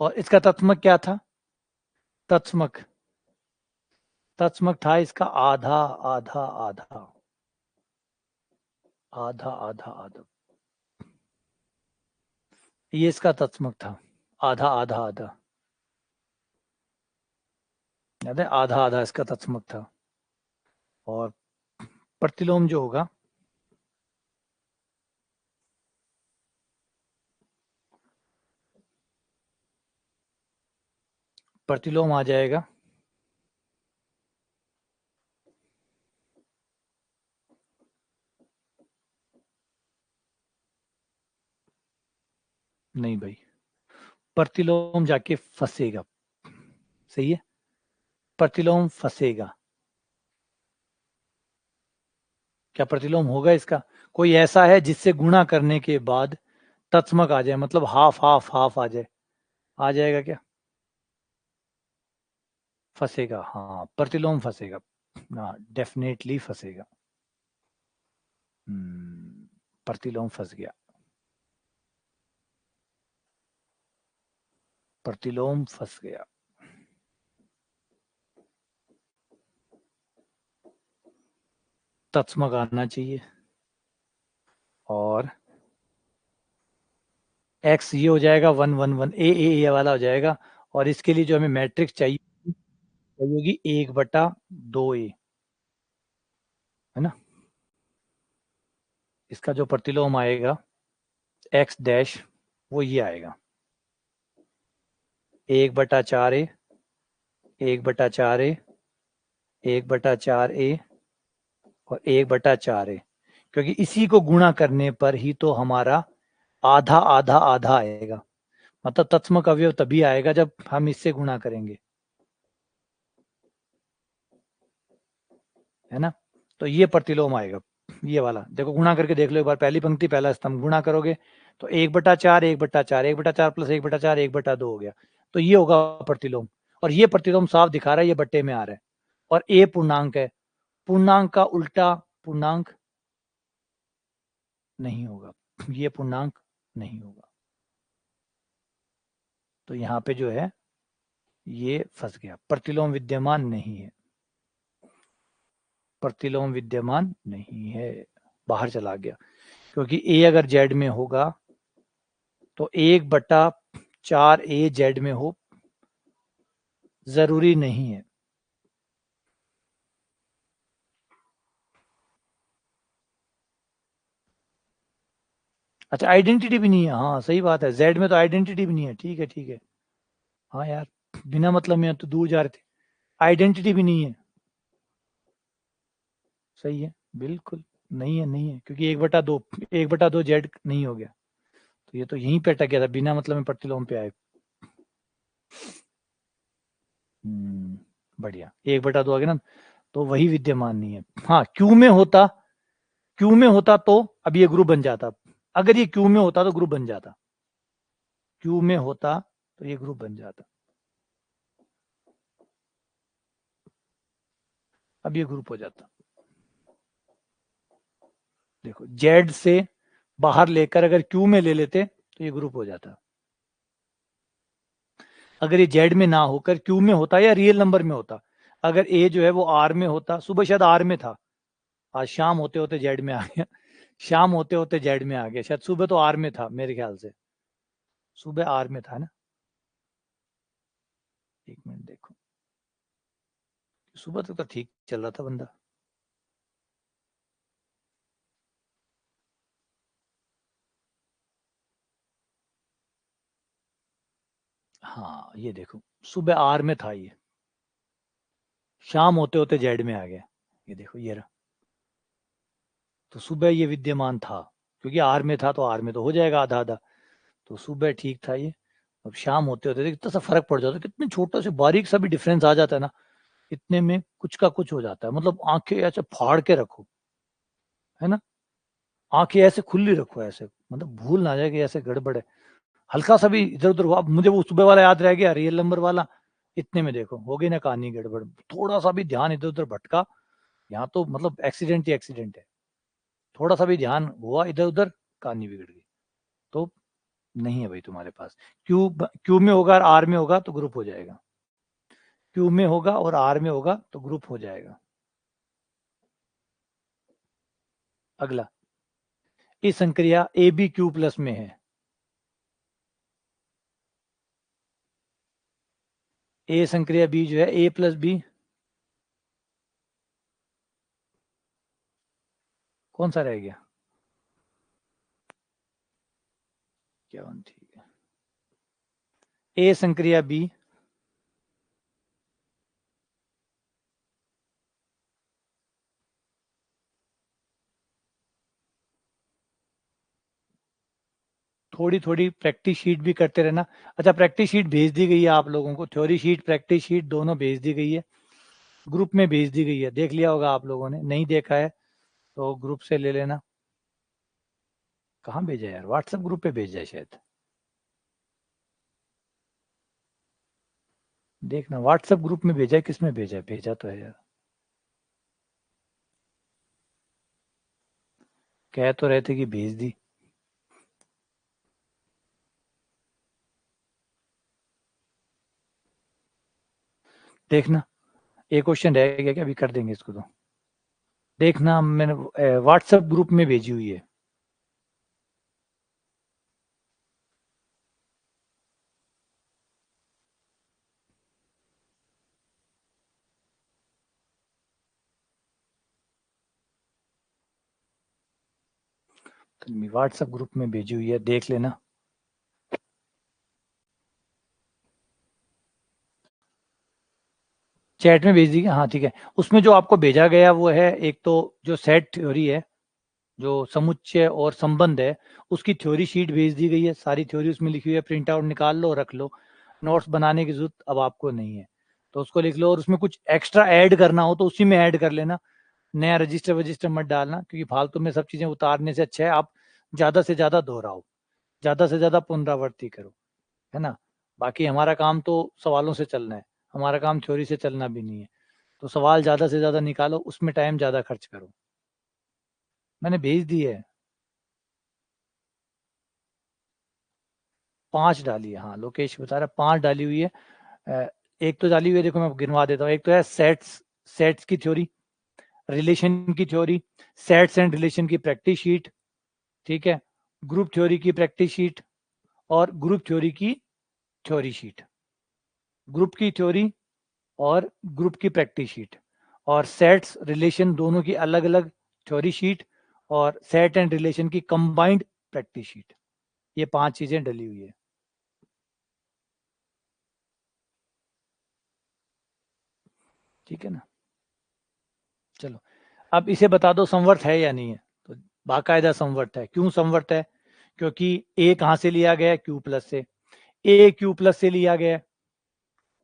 और इसका तत्समक क्या था? तत्समक, तत्समक था इसका आधा आधा आधा, आधा आधा आधा, ये इसका तत्समक था, आधा आधा आधा, याद है? आधा आधा इसका तत्समक था। और प्रतिलोम जो होगा, प्रतिलोम आ जाएगा नहीं भाई, प्रतिलोम जाके फंसेगा, सही है, प्रतिलोम फंसेगा। क्या प्रतिलोम होगा इसका? कोई ऐसा है जिससे गुणा करने के बाद तत्समक आ जाए, मतलब हाफ हाफ हाफ आ जाए, आ जाएगा क्या? फंसेगा, हाँ, प्रतिलोम फंसेगा, हाँ डेफिनेटली फंसेगा। प्रतिलोम फंस गया, प्रतिलोम फंस गया। तत्समक आना चाहिए, और एक्स ये हो जाएगा 1 1 1, ए वाला हो जाएगा, और इसके लिए जो हमें मैट्रिक्स चाहिए वही होगी 1/2a, है ना? इसका जो प्रतिलोम आएगा एक्स डैश, वो ये आएगा 1/4a, 1/4a, 1/4a, और 1/4 है, क्योंकि इसी को गुणा करने पर ही तो हमारा आधा आधा आधा आएगा। मतलब तत्समक अवयव तभी आएगा जब हम इससे गुणा करेंगे, है ना। तो ये प्रतिलोम आएगा, ये वाला देखो, गुणा करके देख लो एक बार, पहली पंक्ति पहला स्तंभ गुणा करोगे तो 1/4 1/4 1/4 प्लस 1/4 1/2 हो गया, तो ये होगा प्रतिलोम। और ये प्रतिलोम साफ दिखा रहा है ये बट्टे में आ रहा है, और ए पूर्णांक है, पूर्णांक का उल्टा पूर्णांक नहीं होगा, ये पूर्णांक नहीं होगा। तो यहाँ पे जो है ये फंस गया, प्रतिलोम विद्यमान नहीं है, प्रतिलोम विद्यमान नहीं है, बाहर चला गया। क्योंकि ए अगर जेड में होगा तो 1/4 ए जेड में हो, जरूरी नहीं है। अच्छा, आइडेंटिटी भी नहीं है, हाँ सही बात है, जेड में तो आइडेंटिटी भी नहीं है, ठीक है ठीक है। हाँ यार, बिना मतलब में तो दूर जा रहे थे, आइडेंटिटी भी नहीं है, सही है बिल्कुल, नहीं है नहीं है, क्योंकि 1/2 1/2 जेड नहीं हो गया, तो ये तो यहीं पे अटक गया था, बिना मतलब में प्रतिलोम पे आए। बढ़िया, 1/2 आ गया ना, तो वही विद्यमान नहीं है। हाँ, क्यू में होता, क्यू में होता तो अब ये ग्रुप बन जाता, अगर ये क्यू में होता तो ग्रुप बन जाता, क्यू में होता तो ये ग्रुप बन जाता, अब ये ग्रुप हो जाता। देखो, जेड से बाहर लेकर अगर क्यू में ले लेते तो ये ग्रुप हो जाता, अगर ये जेड में ना होकर क्यू में होता या रियल नंबर में होता, अगर ए जो है वो आर में होता, सुबह शायद आर में था, आज शाम होते होते जेड में आ गया, शाम होते होते जेड में आ गया, शायद सुबह तो आर में था मेरे ख्याल से, सुबह आर में था ना, एक मिनट देखो, सुबह तक तो ठीक चल रहा था बंदा। हाँ ये देखो, सुबह आर में था ये, शाम होते होते जेड में आ गया, ये देखो ये रहा, तो सुबह ये विद्यमान था, क्योंकि आर में था तो आर में तो हो जाएगा आधा आधा, तो सुबह ठीक था ये, अब शाम होते होते कितना सा फर्क पड़ जाता है, कितने छोटा से बारीक सा भी डिफरेंस आ जाता है ना, इतने में कुछ का कुछ हो जाता है। मतलब आंखें ऐसे फाड़ के रखो, है ना, आंखें ऐसे खुली रखो, ऐसे मतलब भूल ना जाए कि ऐसे गड़बड़ है, हल्का सा भी इधर उधर हुआ, अब मुझे वो सुबह वाला याद रह गया, रियल नंबर वाला, इतने में देखो हो गई ना कहानी गड़बड़, थोड़ा सा भी ध्यान इधर उधर भटका, यहाँ तो मतलब एक्सीडेंट ही एक्सीडेंट है, थोड़ा सा भी ध्यान हुआ इधर उधर, कहानी बिगड़ गई। तो नहीं है भाई तुम्हारे पास, क्यू क्यू में होगा और आर में होगा तो ग्रुप हो जाएगा, क्यू में होगा और आर में होगा तो ग्रुप हो जाएगा। अगला, इस संक्रिया ए बी क्यू प्लस में है, ए संक्रिया बी जो है ए प्लस बी, कौन सा रह गया, क्या ठीक है, ए संक्रिया बी, थोड़ी थोड़ी प्रैक्टिस शीट भी करते रहना। अच्छा, प्रैक्टिस शीट भेज दी गई है आप लोगों को, थ्योरी शीट प्रैक्टिस शीट दोनों भेज दी गई है, ग्रुप में भेज दी गई है, देख लिया होगा आप लोगों ने, नहीं देखा है तो ग्रुप से ले लेना। कहाँ भेजा यार, व्हाट्सएप ग्रुप पे भेजा है शायद, देखना व्हाट्सएप ग्रुप में भेजा है, किसमें भेजा है, भेजा तो है यार, कह तो रहे थे कि भेज दी। देखना, एक क्वेश्चन रह गया क्या, अभी कर देंगे इसको तो, देखना मैंने व्हाट्सएप ग्रुप में भेजी हुई है। व्हाट्सएप ग्रुप में भेजी हुई है, देख लेना। चैट में भेज दीजिए, हाँ ठीक है। उसमें जो आपको भेजा गया वो है, एक तो जो सेट थ्योरी है, जो समुच्चय और संबंध है, उसकी थ्योरी शीट भेज दी गई है, सारी थ्योरी उसमें लिखी हुई है, प्रिंट आउट निकाल लो, रख लो। नोट्स बनाने की जरूरत अब आपको नहीं है, तो उसको लिख लो, और उसमें कुछ एक्स्ट्रा ऐड करना हो तो उसी में ऐड कर लेना। नया रजिस्टर वजिस्टर मत डालना, क्योंकि फालतू में सब चीजें उतारने से अच्छा है आप ज्यादा से ज्यादा दोहराओ, ज्यादा से ज्यादा पुनरावृत्ति करो, है ना। बाकी हमारा काम तो सवालों से चलना है, हमारा काम थ्योरी से चलना भी नहीं है। तो सवाल ज्यादा से ज्यादा निकालो, उसमें टाइम ज्यादा खर्च करो। मैंने भेज दी है, 5 डाली है, हाँ लोकेश बता रहा है 5 डाली हुई है। एक तो डाली हुई है, देखो मैं गिनवा देता हूँ। एक तो है सेट्स, सेट्स की थ्योरी, रिलेशन की थ्योरी, सेट्स एंड रिलेशन की प्रैक्टिस शीट, ठीक है, ग्रुप थ्योरी की प्रैक्टिस शीट, और ग्रुप थ्योरी की थ्योरी शीट, ग्रुप की थ्योरी और ग्रुप की प्रैक्टिस शीट, और सेट्स रिलेशन दोनों की अलग अलग थ्योरी शीट, और सेट एंड रिलेशन की कंबाइंड प्रैक्टिस शीट। ये 5 चीजें डली हुई है, ठीक है ना। चलो, अब इसे बता दो संवर्त है या नहीं है। तो बाकायदा संवर्त है। क्यों संवर्त है? क्योंकि ए कहां से लिया गया है? क्यू प्लस से। ए क्यू प्लस से लिया गया है,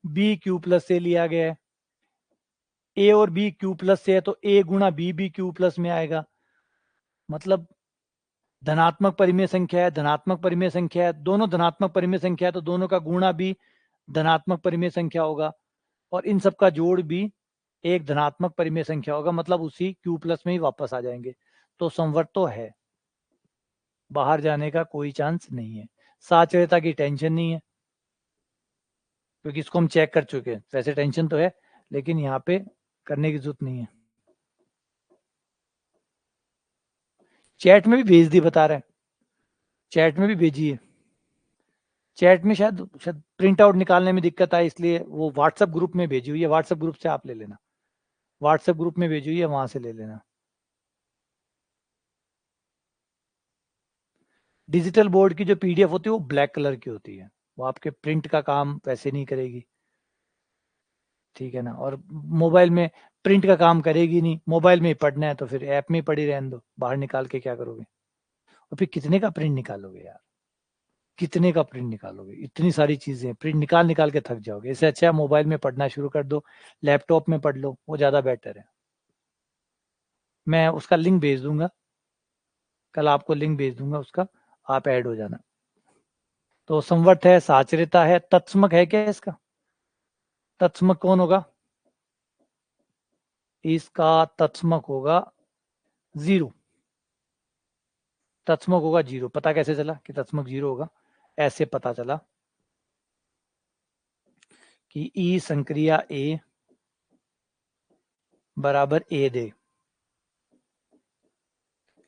बी क्यू प्लस से लिया गया है, ए और बी क्यू प्लस से है, तो ए गुणा बी भी क्यू प्लस में आएगा। मतलब धनात्मक परिमेय संख्या है, धनात्मक परिमेय संख्या है, दोनों धनात्मक परिमेय संख्या है, तो दोनों का गुणा भी धनात्मक परिमेय संख्या होगा, और इन सब का जोड़ भी एक धनात्मक परिमेय संख्या होगा, मतलब उसी क्यू प्लस में ही वापस आ जाएंगे। तो संवर्त तो है, बाहर जाने का कोई चांस नहीं है। साचर्यता की टेंशन नहीं है, क्योंकि इसको हम चेक कर चुके हैं। वैसे टेंशन तो है, लेकिन यहाँ पे करने की जरूरत नहीं है। चैट में भी भेज दी बता रहा है, चैट में भी भेजी है। चैट में शायद शायद प्रिंट आउट निकालने में दिक्कत आई, इसलिए वो व्हाट्सएप ग्रुप में भेजी हुई है। व्हाट्सएप ग्रुप से आप ले लेना, व्हाट्सएप ग्रुप में भेजी हुई है, वहां से ले लेना। डिजिटल बोर्ड की जो पीडीएफ होती है वो ब्लैक कलर की होती है, वो आपके प्रिंट का काम वैसे नहीं करेगी, ठीक है ना। और मोबाइल में प्रिंट का काम करेगी नहीं, मोबाइल में ही पढ़ना है तो फिर ऐप में ही पड़ी रहने दो, बाहर निकाल के क्या करोगे। और फिर कितने का प्रिंट निकालोगे यार, कितने का प्रिंट निकालोगे, इतनी सारी चीजें प्रिंट निकाल निकाल के थक जाओगे। इससे अच्छा है मोबाइल में पढ़ना शुरू कर दो, लैपटॉप में पढ़ लो, वो ज्यादा बेटर है। मैं उसका लिंक भेज दूंगा, कल आपको लिंक भेज दूंगा उसका, आप ऐड हो जाना। तो संवर्त है, साचर्यता है, तत्समक है क्या इसका? तत्समक कौन होगा? इसका तत्समक होगा 0। तत्समक होगा 0। पता कैसे चला कि तत्समक 0 होगा? ऐसे पता चला कि ई संक्रिया ए बराबर ए दे,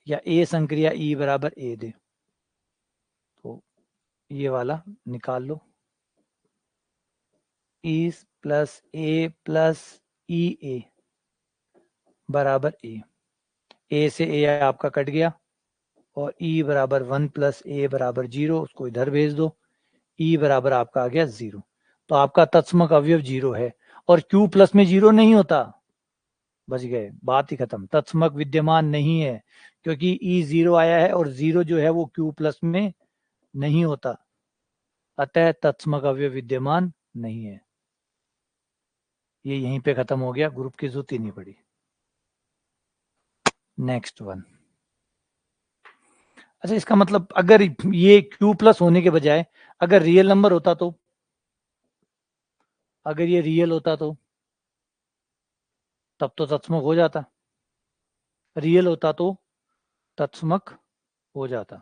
या ए संक्रिया ई बराबर ए दे। तो ये वाला निकाल लो, ई प्लस ई ए बराबर ए से ए आपका कट गया, और ई बराबर 1 प्लस ए बराबर 0, उसको इधर भेज दो, ई बराबर आपका आ गया 0। तो आपका तत्समक अवयव 0 है, और क्यू प्लस में 0 नहीं होता। बच गए, बात ही खत्म, तत्समक विद्यमान नहीं है, क्योंकि ई 0 आया है, और 0 जो है वो क्यू प्लस में नहीं होता, अतः तत्समक अवयव विद्यमान नहीं है। ये यहीं पे खत्म हो गया, ग्रुप की जरूरत ही नहीं पड़ी। Next one. अच्छा, इसका मतलब अगर ये क्यू प्लस होने के बजाय अगर रियल नंबर होता तो, अगर ये रियल होता तो तब तो तत्समक हो जाता, रियल होता तो तत्समक हो जाता,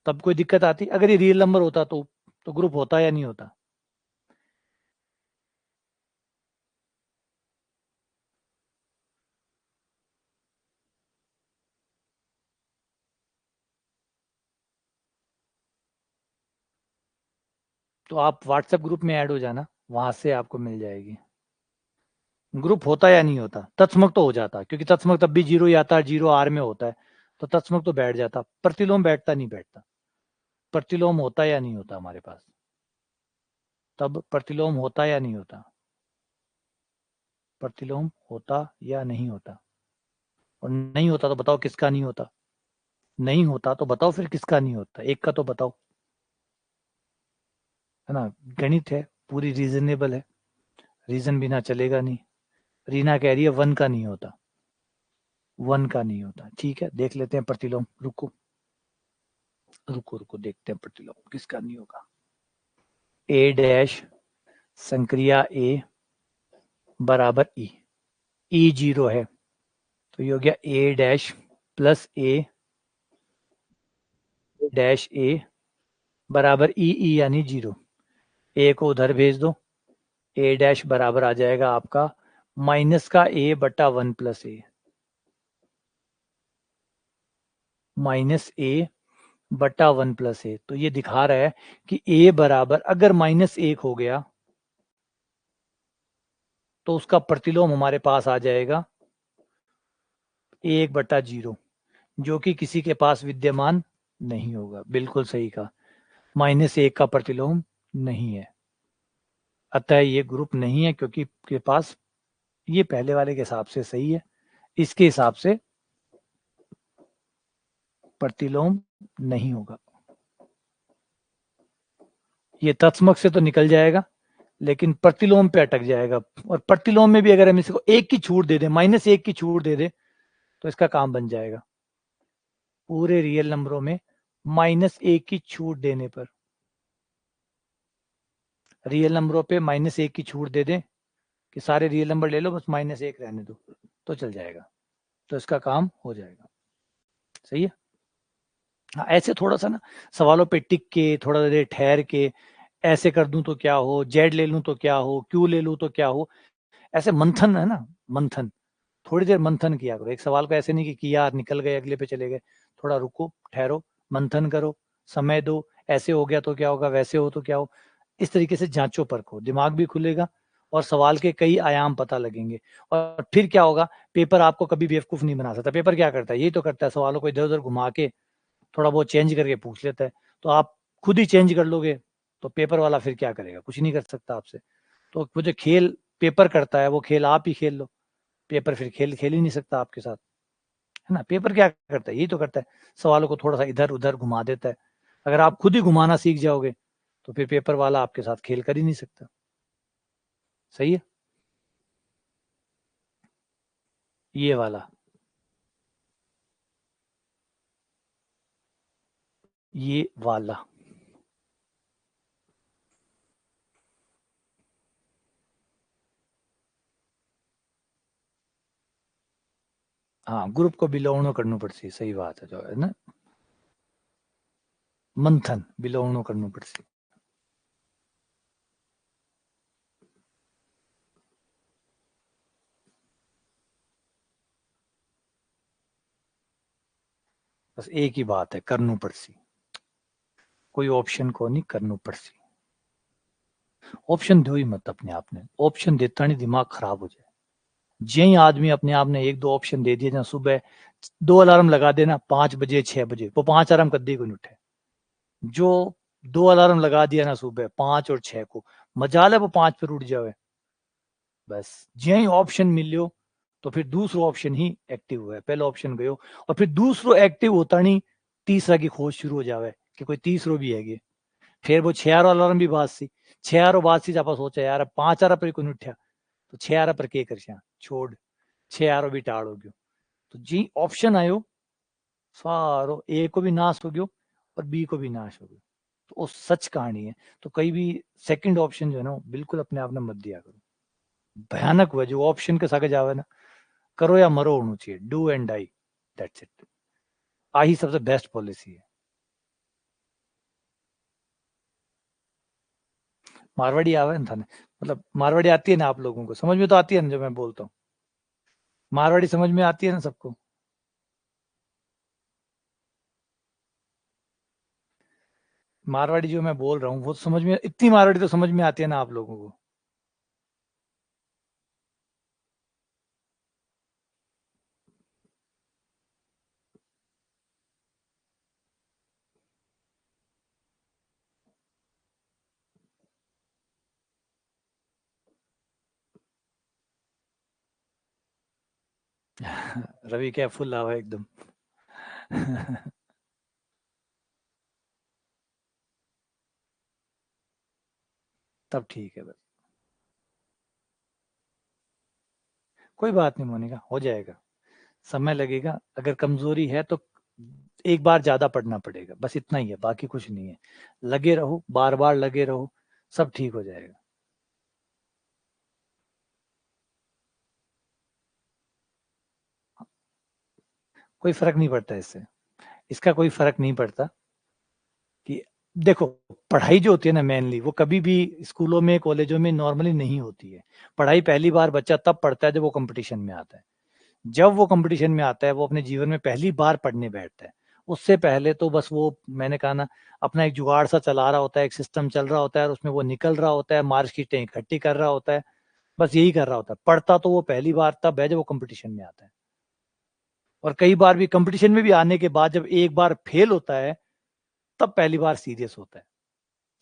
तब कोई दिक्कत आती? अगर ये रियल नंबर होता तो ग्रुप होता या नहीं होता? तो आप व्हाट्सएप ग्रुप में ऐड हो जाना, वहां से आपको मिल जाएगी। ग्रुप होता या नहीं होता? तत्समक तो हो जाता, क्योंकि तत्समक तब भी 0 ही आता है, 0 आर में होता है, तो तत्समक तो बैठ जाता। प्रतिलोम बैठता नहीं बैठता? प्रतिलोम होता या नहीं होता हमारे पास? तब प्रतिलोम होता या नहीं होता? प्रतिलोम होता या नहीं होता, और नहीं होता तो बताओ किसका नहीं होता, नहीं होता तो बताओ फिर किसका नहीं होता, एक का तो बताओ, है ना। गणित है, पूरी रीजनेबल है, रीजन बिना चलेगा नहीं। रीना कह रही है 1 का नहीं होता, 1 का नहीं होता, ठीक है देख लेते हैं प्रतिलोम, रुको रुको रुको देखते हैं प्रतिलोम किसका नहीं होगा। ए डैश संक्रिया ए बराबर ई, ई 0 है तो ये हो गया ए डैश प्लस ए डैश ए बराबर ई यानी 0, ए को उधर भेज दो, ए डैश बराबर आ जाएगा आपका माइनस का ए बटा 1 प्लस ए, माइनस ए बटा 1 प्लस ए। तो ये दिखा रहा है कि ए बराबर अगर -1 हो गया तो उसका प्रतिलोम हमारे पास आ जाएगा 1/0, जो कि किसी के पास विद्यमान नहीं होगा। बिल्कुल सही कहा, -1 का प्रतिलोम नहीं है, अतः ये ग्रुप नहीं है, क्योंकि के पास, ये पहले वाले के हिसाब से सही है, इसके हिसाब से प्रतिलोम नहीं होगा। ये तत्समक से तो निकल जाएगा लेकिन प्रतिलोम पे अटक जाएगा, और प्रतिलोम में भी अगर हम इसको 1 की छूट दे दें, -1 की छूट दे दें तो इसका काम बन जाएगा। पूरे रियल नंबरों में -1 की छूट देने पर, रियल नंबरों पे -1 की छूट दे दें कि सारे रियल नंबर ले लो बस -1 रहने दो, तो चल जाएगा, तो इसका काम हो जाएगा। सही है। हाँ, ऐसे थोड़ा सा ना सवालों पे टिक के थोड़ा देर ठहर के, ऐसे कर दूं तो क्या हो, जेड ले लूं तो क्या हो, क्यू ले लूं तो क्या हो, ऐसे मंथन है ना, मंथन, थोड़ी देर मंथन किया करो एक सवाल को, ऐसे नहीं कि किया निकल गए अगले पे चले गए, थोड़ा रुको ठहरो मंथन करो, समय दो, ऐसे हो गया तो क्या होगा, वैसे हो तो क्या हो, इस तरीके से जांचो परखो, दिमाग भी खुलेगा और सवाल के कई आयाम पता लगेंगे। और फिर क्या होगा, पेपर आपको कभी बेवकूफ नहीं बना सकता, पेपर क्या करता है, यही तो करता है, सवालों को इधर उधर घुमा के थोड़ा बहुत चेंज करके पूछ लेता है, तो आप खुद ही चेंज कर लोगे तो पेपर वाला फिर क्या करेगा, कुछ नहीं कर सकता आपसे। तो वो जो खेल पेपर करता है वो खेल आप ही खेल लो, पेपर फिर खेल खेल ही नहीं सकता आपके साथ, है ना। पेपर क्या करता है, यही तो करता है, सवालों को थोड़ा सा इधर उधर घुमा देता है। अगर आप खुद ही घुमाना सीख जाओगे तो फिर पेपर वाला आपके साथ खेल कर ही नहीं सकता। सही है। ये वाला, ये वाला, हाँ ग्रुप को बिलोवणो करनी पड़ती, सही बात है, जो है ना मंथन बिलोवणो करनी पड़ती। बस एक ही बात है, करनी पड़ती, कोई ऑप्शन को नहीं, करनी पड़ती। ऑप्शन दो ही मत अपने आप ने, ऑप्शन देता नहीं दिमाग खराब हो जाए। जे ही आदमी अपने आप ने 1-2 ऑप्शन दे दिए, जहाँ सुबह 2 अलार्म लगा देना 5 बजे 6 बजे, वो 5 अलार्म कभी को नहीं उठे। जो 2 अलार्म लगा दिया ना सुबह 5 और 6 को, मजाल है वो 5 पर उठ जावे। बस जे ही ऑप्शन मिलियो तो फिर दूसरो ऑप्शन ही एक्टिव हुआ है, पहला ऑप्शन गयो और फिर दूसरो एक्टिव होता नहीं, तीसरा की खोज शुरू हो जावे कि कोई तीसरो भी है। फिर वो 6 अलार्म भी बात सी, 6 बाद सी आप सोचा यार 5 पर कोई उठा तो 6 पर के कर छोड़, 6 भी टाड़ हो गयो। तो जी ऑप्शन आयो सारो, ए को भी नाश हो गयो और बी को भी नाश हो गयो, तो वो सच कहानी है। तो कई भी सेकंड ऑप्शन जो है ना बिल्कुल अपने आप ने मत दिया करो, भयानक हुआ जो ऑप्शन के साथ जावे ना, करो या मरो होना चाहिए, do and die, that's it, आही सबसे बेस्ट पॉलिसी है। मारवाड़ी आवे ना थाने, मतलब मारवाड़ी आती है ना आप लोगों को, समझ में तो आती है ना जो मैं बोलता हूँ, मारवाड़ी समझ में आती है ना सबको। मारवाड़ी जो मैं बोल रहा हूँ वो समझ में, इतनी मारवाड़ी तो समझ में आती है ना आप लोगों को। रवि क्या फुल हवा एकदम। तब ठीक है बस। कोई बात नहीं मोनिका, हो जाएगा, समय लगेगा। अगर कमजोरी है तो एक बार ज्यादा पढ़ना पड़ेगा, बस इतना ही है, बाकी कुछ नहीं है। लगे रहो, बार बार लगे रहो, सब ठीक हो जाएगा। कोई फर्क नहीं पड़ता इससे, इसका कोई फर्क नहीं पड़ता कि देखो, पढ़ाई जो होती है ना मेनली, वो कभी भी स्कूलों में कॉलेजों में नॉर्मली नहीं होती है। पढ़ाई पहली बार बच्चा तब पढ़ता है जब वो कंपटीशन में आता है। जब वो कंपटीशन में आता है, वो अपने जीवन में पहली बार पढ़ने बैठता है। उससे पहले तो बस वो, मैंने कहा ना, अपना एक जुगाड़ सा चला रहा होता है, एक सिस्टम चल रहा होता है और उसमें वो निकल रहा होता है, मार्कशीटें इकट्ठी कर रहा होता है, बस यही कर रहा होता है। पढ़ता तो वो पहली बार तब है जब वो कंपटीशन में आता है। और कई बार भी कंपटीशन में भी आने के बाद जब एक बार फेल होता है, तब पहली बार सीरियस होता है।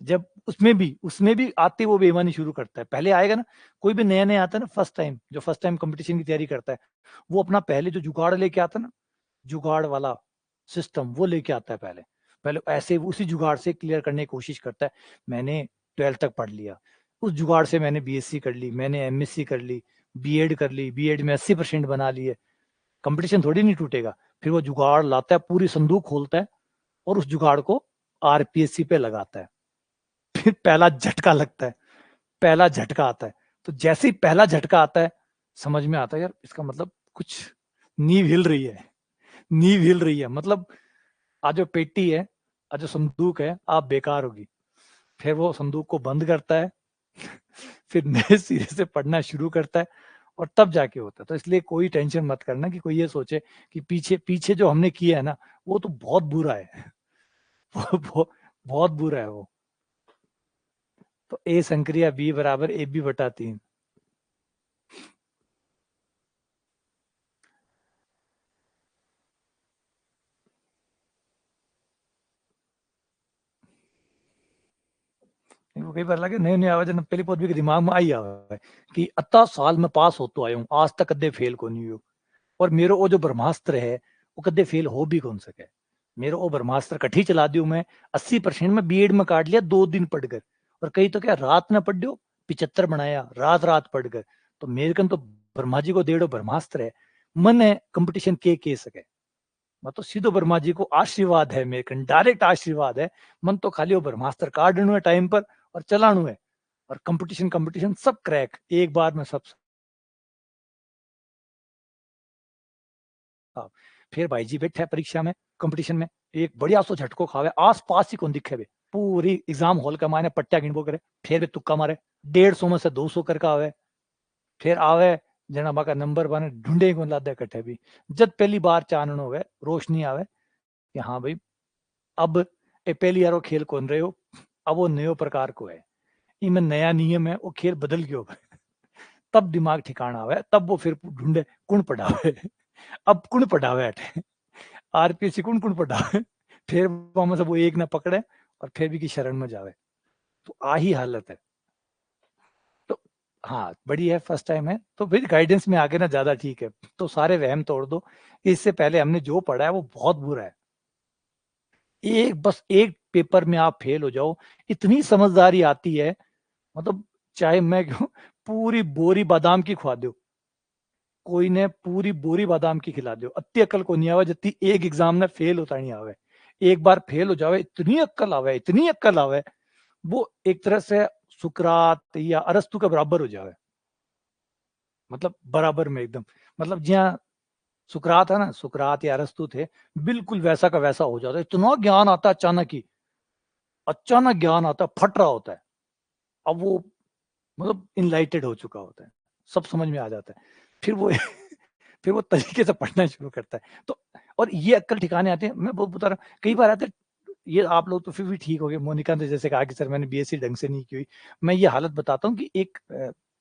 जब उसमें भी आते वो बेईमानी शुरू करता है। पहले आएगा ना, कोई भी नया नया आता है ना, फर्स्ट टाइम, जो फर्स्ट टाइम कंपटीशन की तैयारी करता है, वो अपना पहले जो जुगाड़ लेके आता है ना, जुगाड़ वाला सिस्टम वो लेके आता है। पहले पहले ऐसे उसी जुगाड़ से क्लियर करने की कोशिश करता है। मैंने 12th तक पढ़ लिया, उस जुगाड़ से मैंने बीएससी कर ली, मैंने एमएससी कर ली, बीएड कर ली, बीएड में 80% बना लिए। कंपटीशन थोड़ी नहीं टूटेगा। फिर वो जुगाड़ लाता है, पूरी संदूक खोलता है और उस जुगाड़ को आरपीएससी पे लगाता है। फिर पहला झटका लगता है, पहला झटका आता है। तो जैसे ही पहला झटका आता है, समझ में आता है यार, इसका मतलब कुछ नींव हिल रही है, नींव हिल रही है। मतलब आज जो पेटी है, आज जो संदूक है, आप बेकार होगी। फिर वो संदूक को बंद करता है, फिर नए सिरे से पढ़ना शुरू करता है, और तब जाके होता है। तो इसलिए कोई टेंशन मत करना कि कोई ये सोचे कि पीछे पीछे जो हमने किया है ना, वो तो बहुत बुरा है। बहुत बुरा है वो। तो ए संक्रिया बी बराबर ए बी बटा 3। वो कई बार लगे नए नए आवाज न पहली पौध भी के दिमाग में आई आवे है कि अता साल में पास होतो आयो हूं, आज तक कदे फेल को नहीं हुई। और मेरो वो जो ब्रह्मास्त्र है, वो कदे फेल हो भी कौन सके। मेरो वो ब्रह्मास्त्र कठी चला दियो मैं। 80% में बीएड में काट लिया 2 दिन पढ़कर। और कई तो क्या रात में पढ़ दियो, 75 बनाया, रात रात पढ़कर। तो मेरे कन तो ब्रह्मा जी को डेढ़ो ब्रह्मास्त्र है। मन है कंपटीशन के सके। मैं तो सीधो ब्रह्मा जी को आशीर्वाद है, मेरे कन डायरेक्ट आशीर्वाद है। मन तो खाली वो ब्रह्मास्त्र काटनु है टाइम पर और चलानु है। और कंपटीशन कंपटीशन सब क्रैक एक बार में सब। हाँ, फिर भाई जी बैठे परीक्षा में, कंपटीशन में, एक बढ़िया सो झटको खावे, आस पास ही कौन दिखे बे। पूरी एग्जाम हॉल का मायने पट्टिया गिनबो करे, फिर भी तुक्का मारे, 150 में से 200 करके आवे। फिर आवे, जना बाका नंबर बने ढूंढे को लादे कट्ठे भी। जब पहली बार चाननो होवे, रोशनी आवे कि हाँ भाई, अब ए पहली यारो खेल कौन रहे हो, अब वो नयो प्रकार को है, इनमें नया नियम है, वो खेल बदल गयो। तब दिमाग ठिकाना आवे, तब वो फिर ढूंढे कौन पढ़ावे। अब कौन पढ़ावे हटे, आरपीएससी कौन कौन पढ़ावे। फिर वहां से वो एक ना पकड़े और फिर भी की शरण में जावे। तो आही हालत है। तो हाँ, बड़ी है, फर्स्ट टाइम है, तो फिर गाइडेंस में आगे ना ज्यादा ठीक है। तो सारे वहम तोड़ दो, इससे पहले हमने जो पढ़ा है वो बहुत बुरा है। बस एक पेपर में आप फेल हो जाओ, इतनी समझदारी आती है, मतलब चाहे मैं क्यों, पूरी बोरी बादाम की खुआ दो, कोई ने पूरी बोरी बादाम की खिला दो, अति अकल को नहीं आवे जितनी एक एग्जाम में फेल होता नहीं आवे। एक बार फेल हो जावे, इतनी अक्कल आवे, इतनी अक्कल आवे, वो एक तरह से सुकरात या अरस्तु के बराबर हो जावे। मतलब बराबर में एकदम, मतलब जहाँ सुकरात है ना, सुकरात या अरस्तु थे, बिल्कुल वैसा का वैसा हो जाता है। इतना ज्ञान आता है अचानक ही, अचानक ज्ञान आता है, फट रहा होता है। अब वो मतलब इनलाइटेड हो चुका होता है, सब समझ में आ जाता है। फिर वो फिर वो तरीके से पढ़ना शुरू करता है। तो और ये अक्कल ठिकाने आते हैं, मैं बहुत बता रहा हूँ, कई बार आते हैं। ये आप लोग तो फिर भी ठीक हो गए, मोनिका ने जैसे कहा कि सर मैंने बीएससी ढंग से नहीं की हुई। मैं ये हालत बताता हूँ कि एक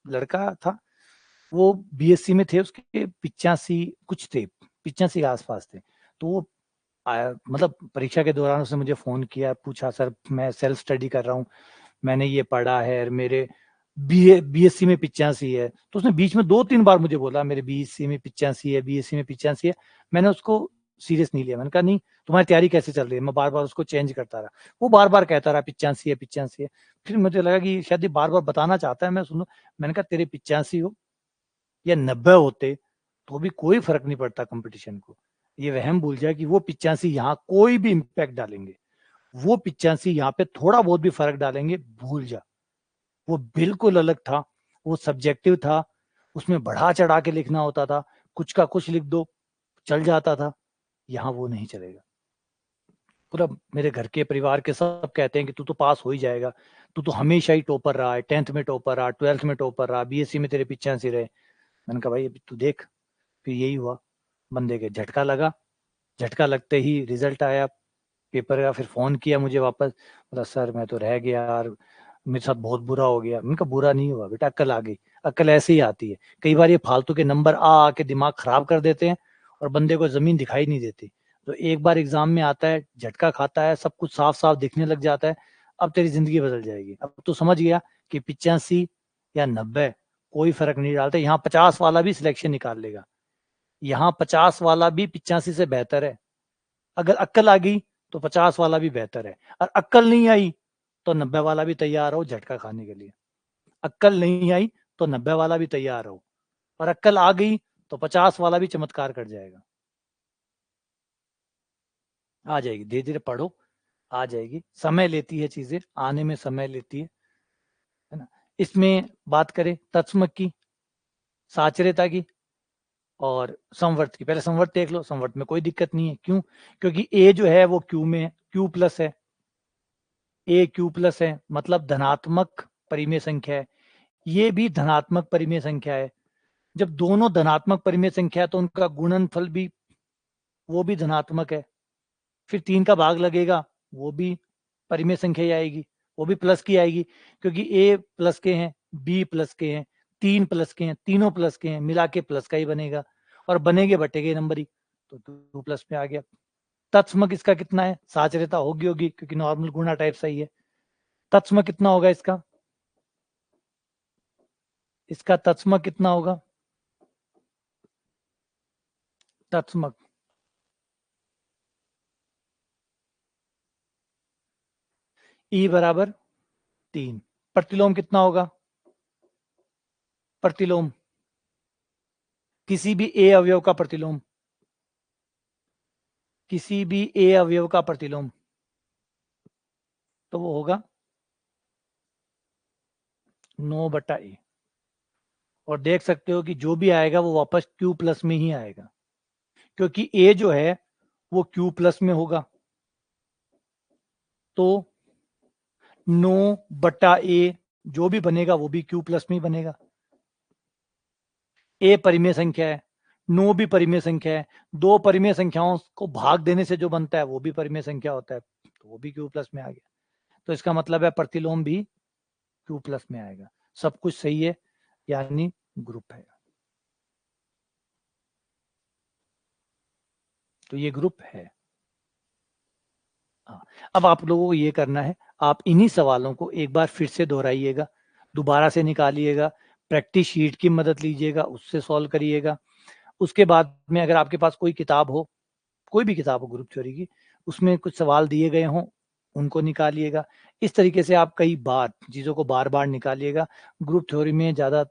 लड़का था, वो बीएससी में थे, उसके 85 कुछ थे, 85 के आसपास थे। तो वो मतलब परीक्षा के दौरान उसने मुझे फोन किया, पूछा सर मैं सेल्फ स्टडी कर रहा हूँ, मैंने ये पढ़ा है, मेरे बीएससी में 85 है। तो उसने बीच में 2-3 बार मुझे बोला मेरे बीएससी में 85 है, बीएससी में 85 है। मैंने उसको सीरियस नहीं लिया। मैंने कहा नहीं, तुम्हारी तैयारी कैसे चल रही है? मैं बार-बार उसको चेंज करता रहा। वो बार-बार कहता रहा 85 है, 85 है। फिर मुझे लगा कि शायद ये बार-बार बताना चाहता है मैं सुनूँ। मैंने कहा तेरे 85 हो या 90 होते तो भी कोई फ़र्क नहीं पड़ता कॉम्पिटिशन को। ये वहम भूल जा कि वो 85 यहाँ कोई भी इम्पैक्ट डालेंगे। वो 85 यहाँ पे थोड़ा बहुत भी फ़र्क डालेंगे, भूल जा। वो बिल्कुल अलग था, वो सब्जेक्टिव था, उसमें बढ़ा-चढ़ा के लिखना होता था, कुछ का कुछ लिख दो, चल जाता था। यहाँ वो नहीं चलेगा। पूरा मेरे घर के परिवार के सब कहते हैं कि तू तो पास हो ही जाएगा, तू तो हमेशा ही टॉपर रहा है, 10th में टॉपर रहा, 12th में टॉपर रहा, बीएससी में तेरे 85 रहे। मैंने कहा भाई अभी तू देख, फिर यही हुआ। बंदे के झटका लगा, झटका लगते ही रिजल्ट आया पेपर का। फिर फ़ोन किया मुझे वापस, बोला सर मैं तो रह गया यार, मेरे साथ बहुत बुरा हो गया। मैंने कहा बुरा नहीं हुआ बेटा, अक्ल आ गई। अक्ल ऐसे ही आती है। कई बार ये फालतू के नंबर आ के दिमाग खराब कर देते हैं और बंदे को ज़मीन दिखाई नहीं देती। तो एक बार एग्ज़ाम में आता है, झटका खाता है, सब कुछ साफ-साफ दिखने लग जाता है, अब तेरी ज़िंदगी बदल जाएगी। अब तू समझ गया कि 85 या 90 कोई फ़र्क नहीं डालता। यहाँ 50 वाला भी सिलेक्शन निकाल लेगा। यहाँ 50 वाला भी 85 से बेहतर है। अगर अक्ल आ गई तो 50 वाला भी बेहतर है, और अक्ल नहीं आई तो 90 वाला भी तैयार हो झटका खाने के लिए। अक्ल नहीं आई तो 90 वाला भी तैयार हो, और अक्ल आ गई तो 50 वाला भी चमत्कार कर जाएगा। आ जाएगी, धीरे धीरे पढ़ो, आ जाएगी। समय लेती है चीजें, आने में समय लेती है ना। इसमें बात करें तत्सम की, साचर्यता की और संवर्त की। पहले संवर्त देख लो। संवर्त में कोई दिक्कत नहीं है। क्यों? क्योंकि ए जो है वो क्यू में है, क्यू प्लस है। ए क्यू प्लस है मतलब धनात्मक परिमेय संख्या है। ये भी धनात्मक परिमेय संख्या है। जब दोनों धनात्मक परिमेय संख्या है तो उनका गुणनफल भी वो भी धनात्मक है। फिर 3 का भाग लगेगा, वो भी परिमेय संख्या ही आएगी, वो भी प्लस की आएगी, क्योंकि ए प्लस के हैं, बी प्लस के हैं, 3 प्लस के हैं, तीनों प्लस के हैं, मिला के प्लस का ही बनेगा, और बनेंगे बटेगे नंबर ही, तो 2 प्लस में आ गया। तत्सम इसका कितना है? साचर्यता होगी क्योंकि नॉर्मल गुणा टाइप सही है। तत्सम कितना होगा इसका? इसका तत्सम कितना होगा? तत्सम ई बराबर 3। प्रतिलोम कितना होगा? प्रतिलोम किसी भी ए अवयव का प्रतिलोम, किसी भी ए अवयव का प्रतिलोम, तो वो होगा 9/a। और देख सकते हो कि जो भी आएगा वो वापस Q प्लस में ही आएगा, क्योंकि A जो है वो Q प्लस में होगा, तो 9/a जो भी बनेगा वो भी Q प्लस में ही बनेगा। A परिमेय संख्या है, 9 भी परिमेय संख्या है, दो परिमेय संख्याओं को भाग देने से जो बनता है वो भी परिमेय संख्या होता है, तो वो भी Q प्लस में आ गया। तो इसका मतलब है प्रतिलोम भी Q प्लस में आएगा। सब कुछ सही है, यानी ग्रुप है। तो ये ग्रुप है। हाँ, अब आप लोगों को ये करना है, आप इन्हीं सवालों को एक बार फिर से दोहराइएगा, दोबारा से निकालिएगा, प्रैक्टिस शीट की मदद लीजिएगा, उससे सॉल्व करिएगा। उसके बाद में अगर आपके पास कोई किताब हो, कोई भी किताब हो ग्रुप थ्योरी की, उसमें कुछ सवाल दिए गए हों, उनको निकालिएगा। इस तरीके से आप कई बार चीज़ों को बार-बार निकालिएगा। ग्रुप थ्योरी में ज़्यादा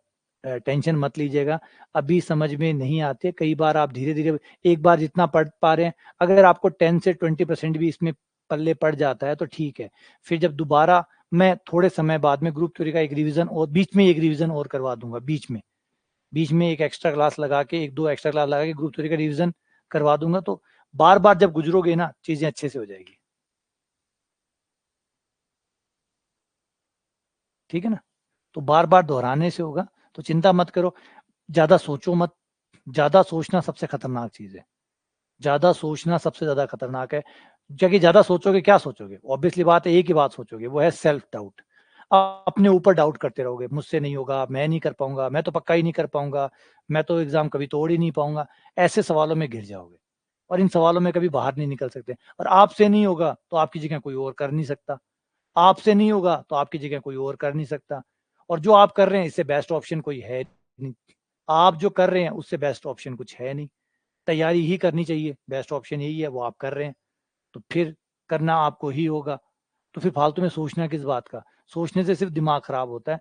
टेंशन मत लीजिएगा, अभी समझ में नहीं आते। कई बार आप धीरे-धीरे एक बार जितना पढ़ पा रहे हैं, अगर आपको 10 से 20% भी इसमें पल्ले पड़ जाता है तो ठीक है। फिर जब दोबारा मैं थोड़े समय बाद में ग्रुप थ्योरी का एक रिवीजन और बीच में एक रिवीजन और करवा दूँगा, बीच में एक एक्स्ट्रा क्लास लगा के, 1-2 एक्स्ट्रा क्लास लगा के ग्रुप थ्योरी का रिवीजन करवा दूँगा, तो बार-बार जब गुज़रोगे ना, चीज़ें अच्छे से हो जाएगी। ठीक है ना? तो बार-बार दोहराने से होगा, तो चिंता मत करो, ज़्यादा सोचो मत। ज़्यादा सोचना सबसे खतरनाक चीज़ है। ज़्यादा सोचना सबसे ज़्यादा खतरनाक है। क्योंकि ज़्यादा सोचोगे, क्या सोचोगे? ऑब्वियसली बात है, एक ही बात सोचोगे, वो है सेल्फ डाउट। अपने ऊपर डाउट करते रहोगे, मुझसे नहीं होगा, मैं नहीं कर पाऊँगा, मैं तो पक्का ही नहीं कर पाऊँगा, मैं तो एग्ज़ाम कभी तोड़ ही नहीं पाऊँगा। ऐसे सवालों में घिर जाओगे और इन सवालों में कभी बाहर नहीं निकल सकते। और आपसे नहीं होगा, तो आपकी जगह कोई और कर नहीं सकता। आपसे नहीं होगा, तो आपकी जगह कोई और कर नहीं सकता। और जो आप कर रहे हैं इससे बेस्ट ऑप्शन कोई है नहीं। आप जो कर रहे हैं उससे बेस्ट ऑप्शन कुछ है नहीं। तैयारी ही करनी चाहिए, बेस्ट ऑप्शन यही है, वो आप कर रहे हैं, तो फिर करना आपको ही होगा। तो फिर फालतू में सोचना किस बात का? सोचने से सिर्फ दिमाग खराब होता है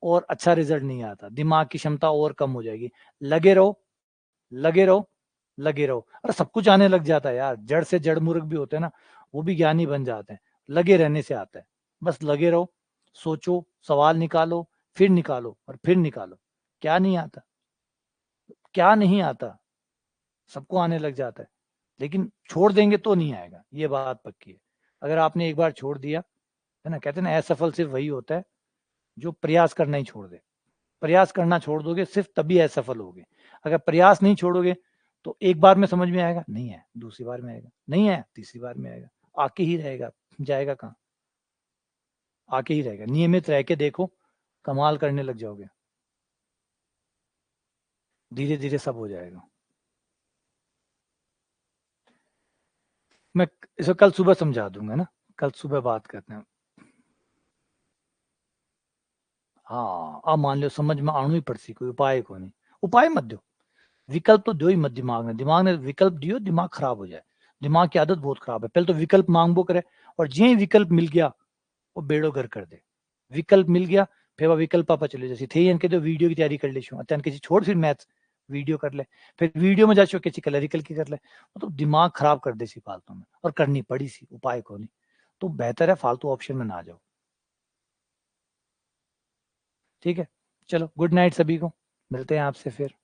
और अच्छा रिजल्ट नहीं आता, दिमाग की क्षमता और कम हो जाएगी। लगे रहो, लगे रहो, लगे रहो। अरे सब कुछ आने लग जाता है यार, जड़ से जड़ मूर्ख भी होते हैं ना, वो भी ज्ञानी बन जाते हैं। लगे रहने से आता है, बस लगे रहो, सोचो, सवाल निकालो, फिर निकालो और फिर निकालो। क्या नहीं आता? क्या नहीं आता? सबको आने लग जाता है, लेकिन छोड़ देंगे तो नहीं आएगा, ये बात पक्की है। अगर आपने एक बार छोड़ दिया, है ना, कहते हैं ना असफल सिर्फ वही होता है जो प्रयास करना ही छोड़ दे। प्रयास करना छोड़ दोगे सिर्फ तभी असफल होगे। अगर प्रयास नहीं छोड़ोगे तो एक बार में समझ में आएगा, नहीं है, दूसरी बार में आएगा, नहीं है, तीसरी बार में आएगा, आके ही रहेगा, जाएगा कहाँ? आके ही रहेगा। नियमित रह के देखो, कमाल करने लग जाओगे, धीरे धीरे सब हो जाएगा। मैं इसको कल सुबह समझा दूंगा ना, कल सुबह बात करते हैं। हाँ, अब मान लो समझ में आणु ही पड़सी, कोई उपाय को नहीं। उपाय मत दो, विकल्प तो दो ही मत। दिमाग ने विकल्प दियो, दिमाग खराब हो जाए। दिमाग की आदत बहुत खराब है, पहले तो विकल्प मांगबो करे, और जे ही विकल्प मिल गया वो बेड़ो घर कर दे। विकल्प मिल गया, फिर वह विकल्प पर चले जैसे थे इनके, तो वीडियो की तैयारी कर ले, अत्यंत किसी छोड़, फिर मैथ्स वीडियो कर ले, फिर वीडियो में जाचो किसी कलरिकल की कर ले, मतलब दिमाग खराब कर दे सी फालतू में, और करनी पड़ी सी, उपाय को नहीं। तो बेहतर है फालतू ऑप्शन में ना जाओ। ठीक है, चलो गुड नाइट सभी को, मिलते हैं आपसे फिर।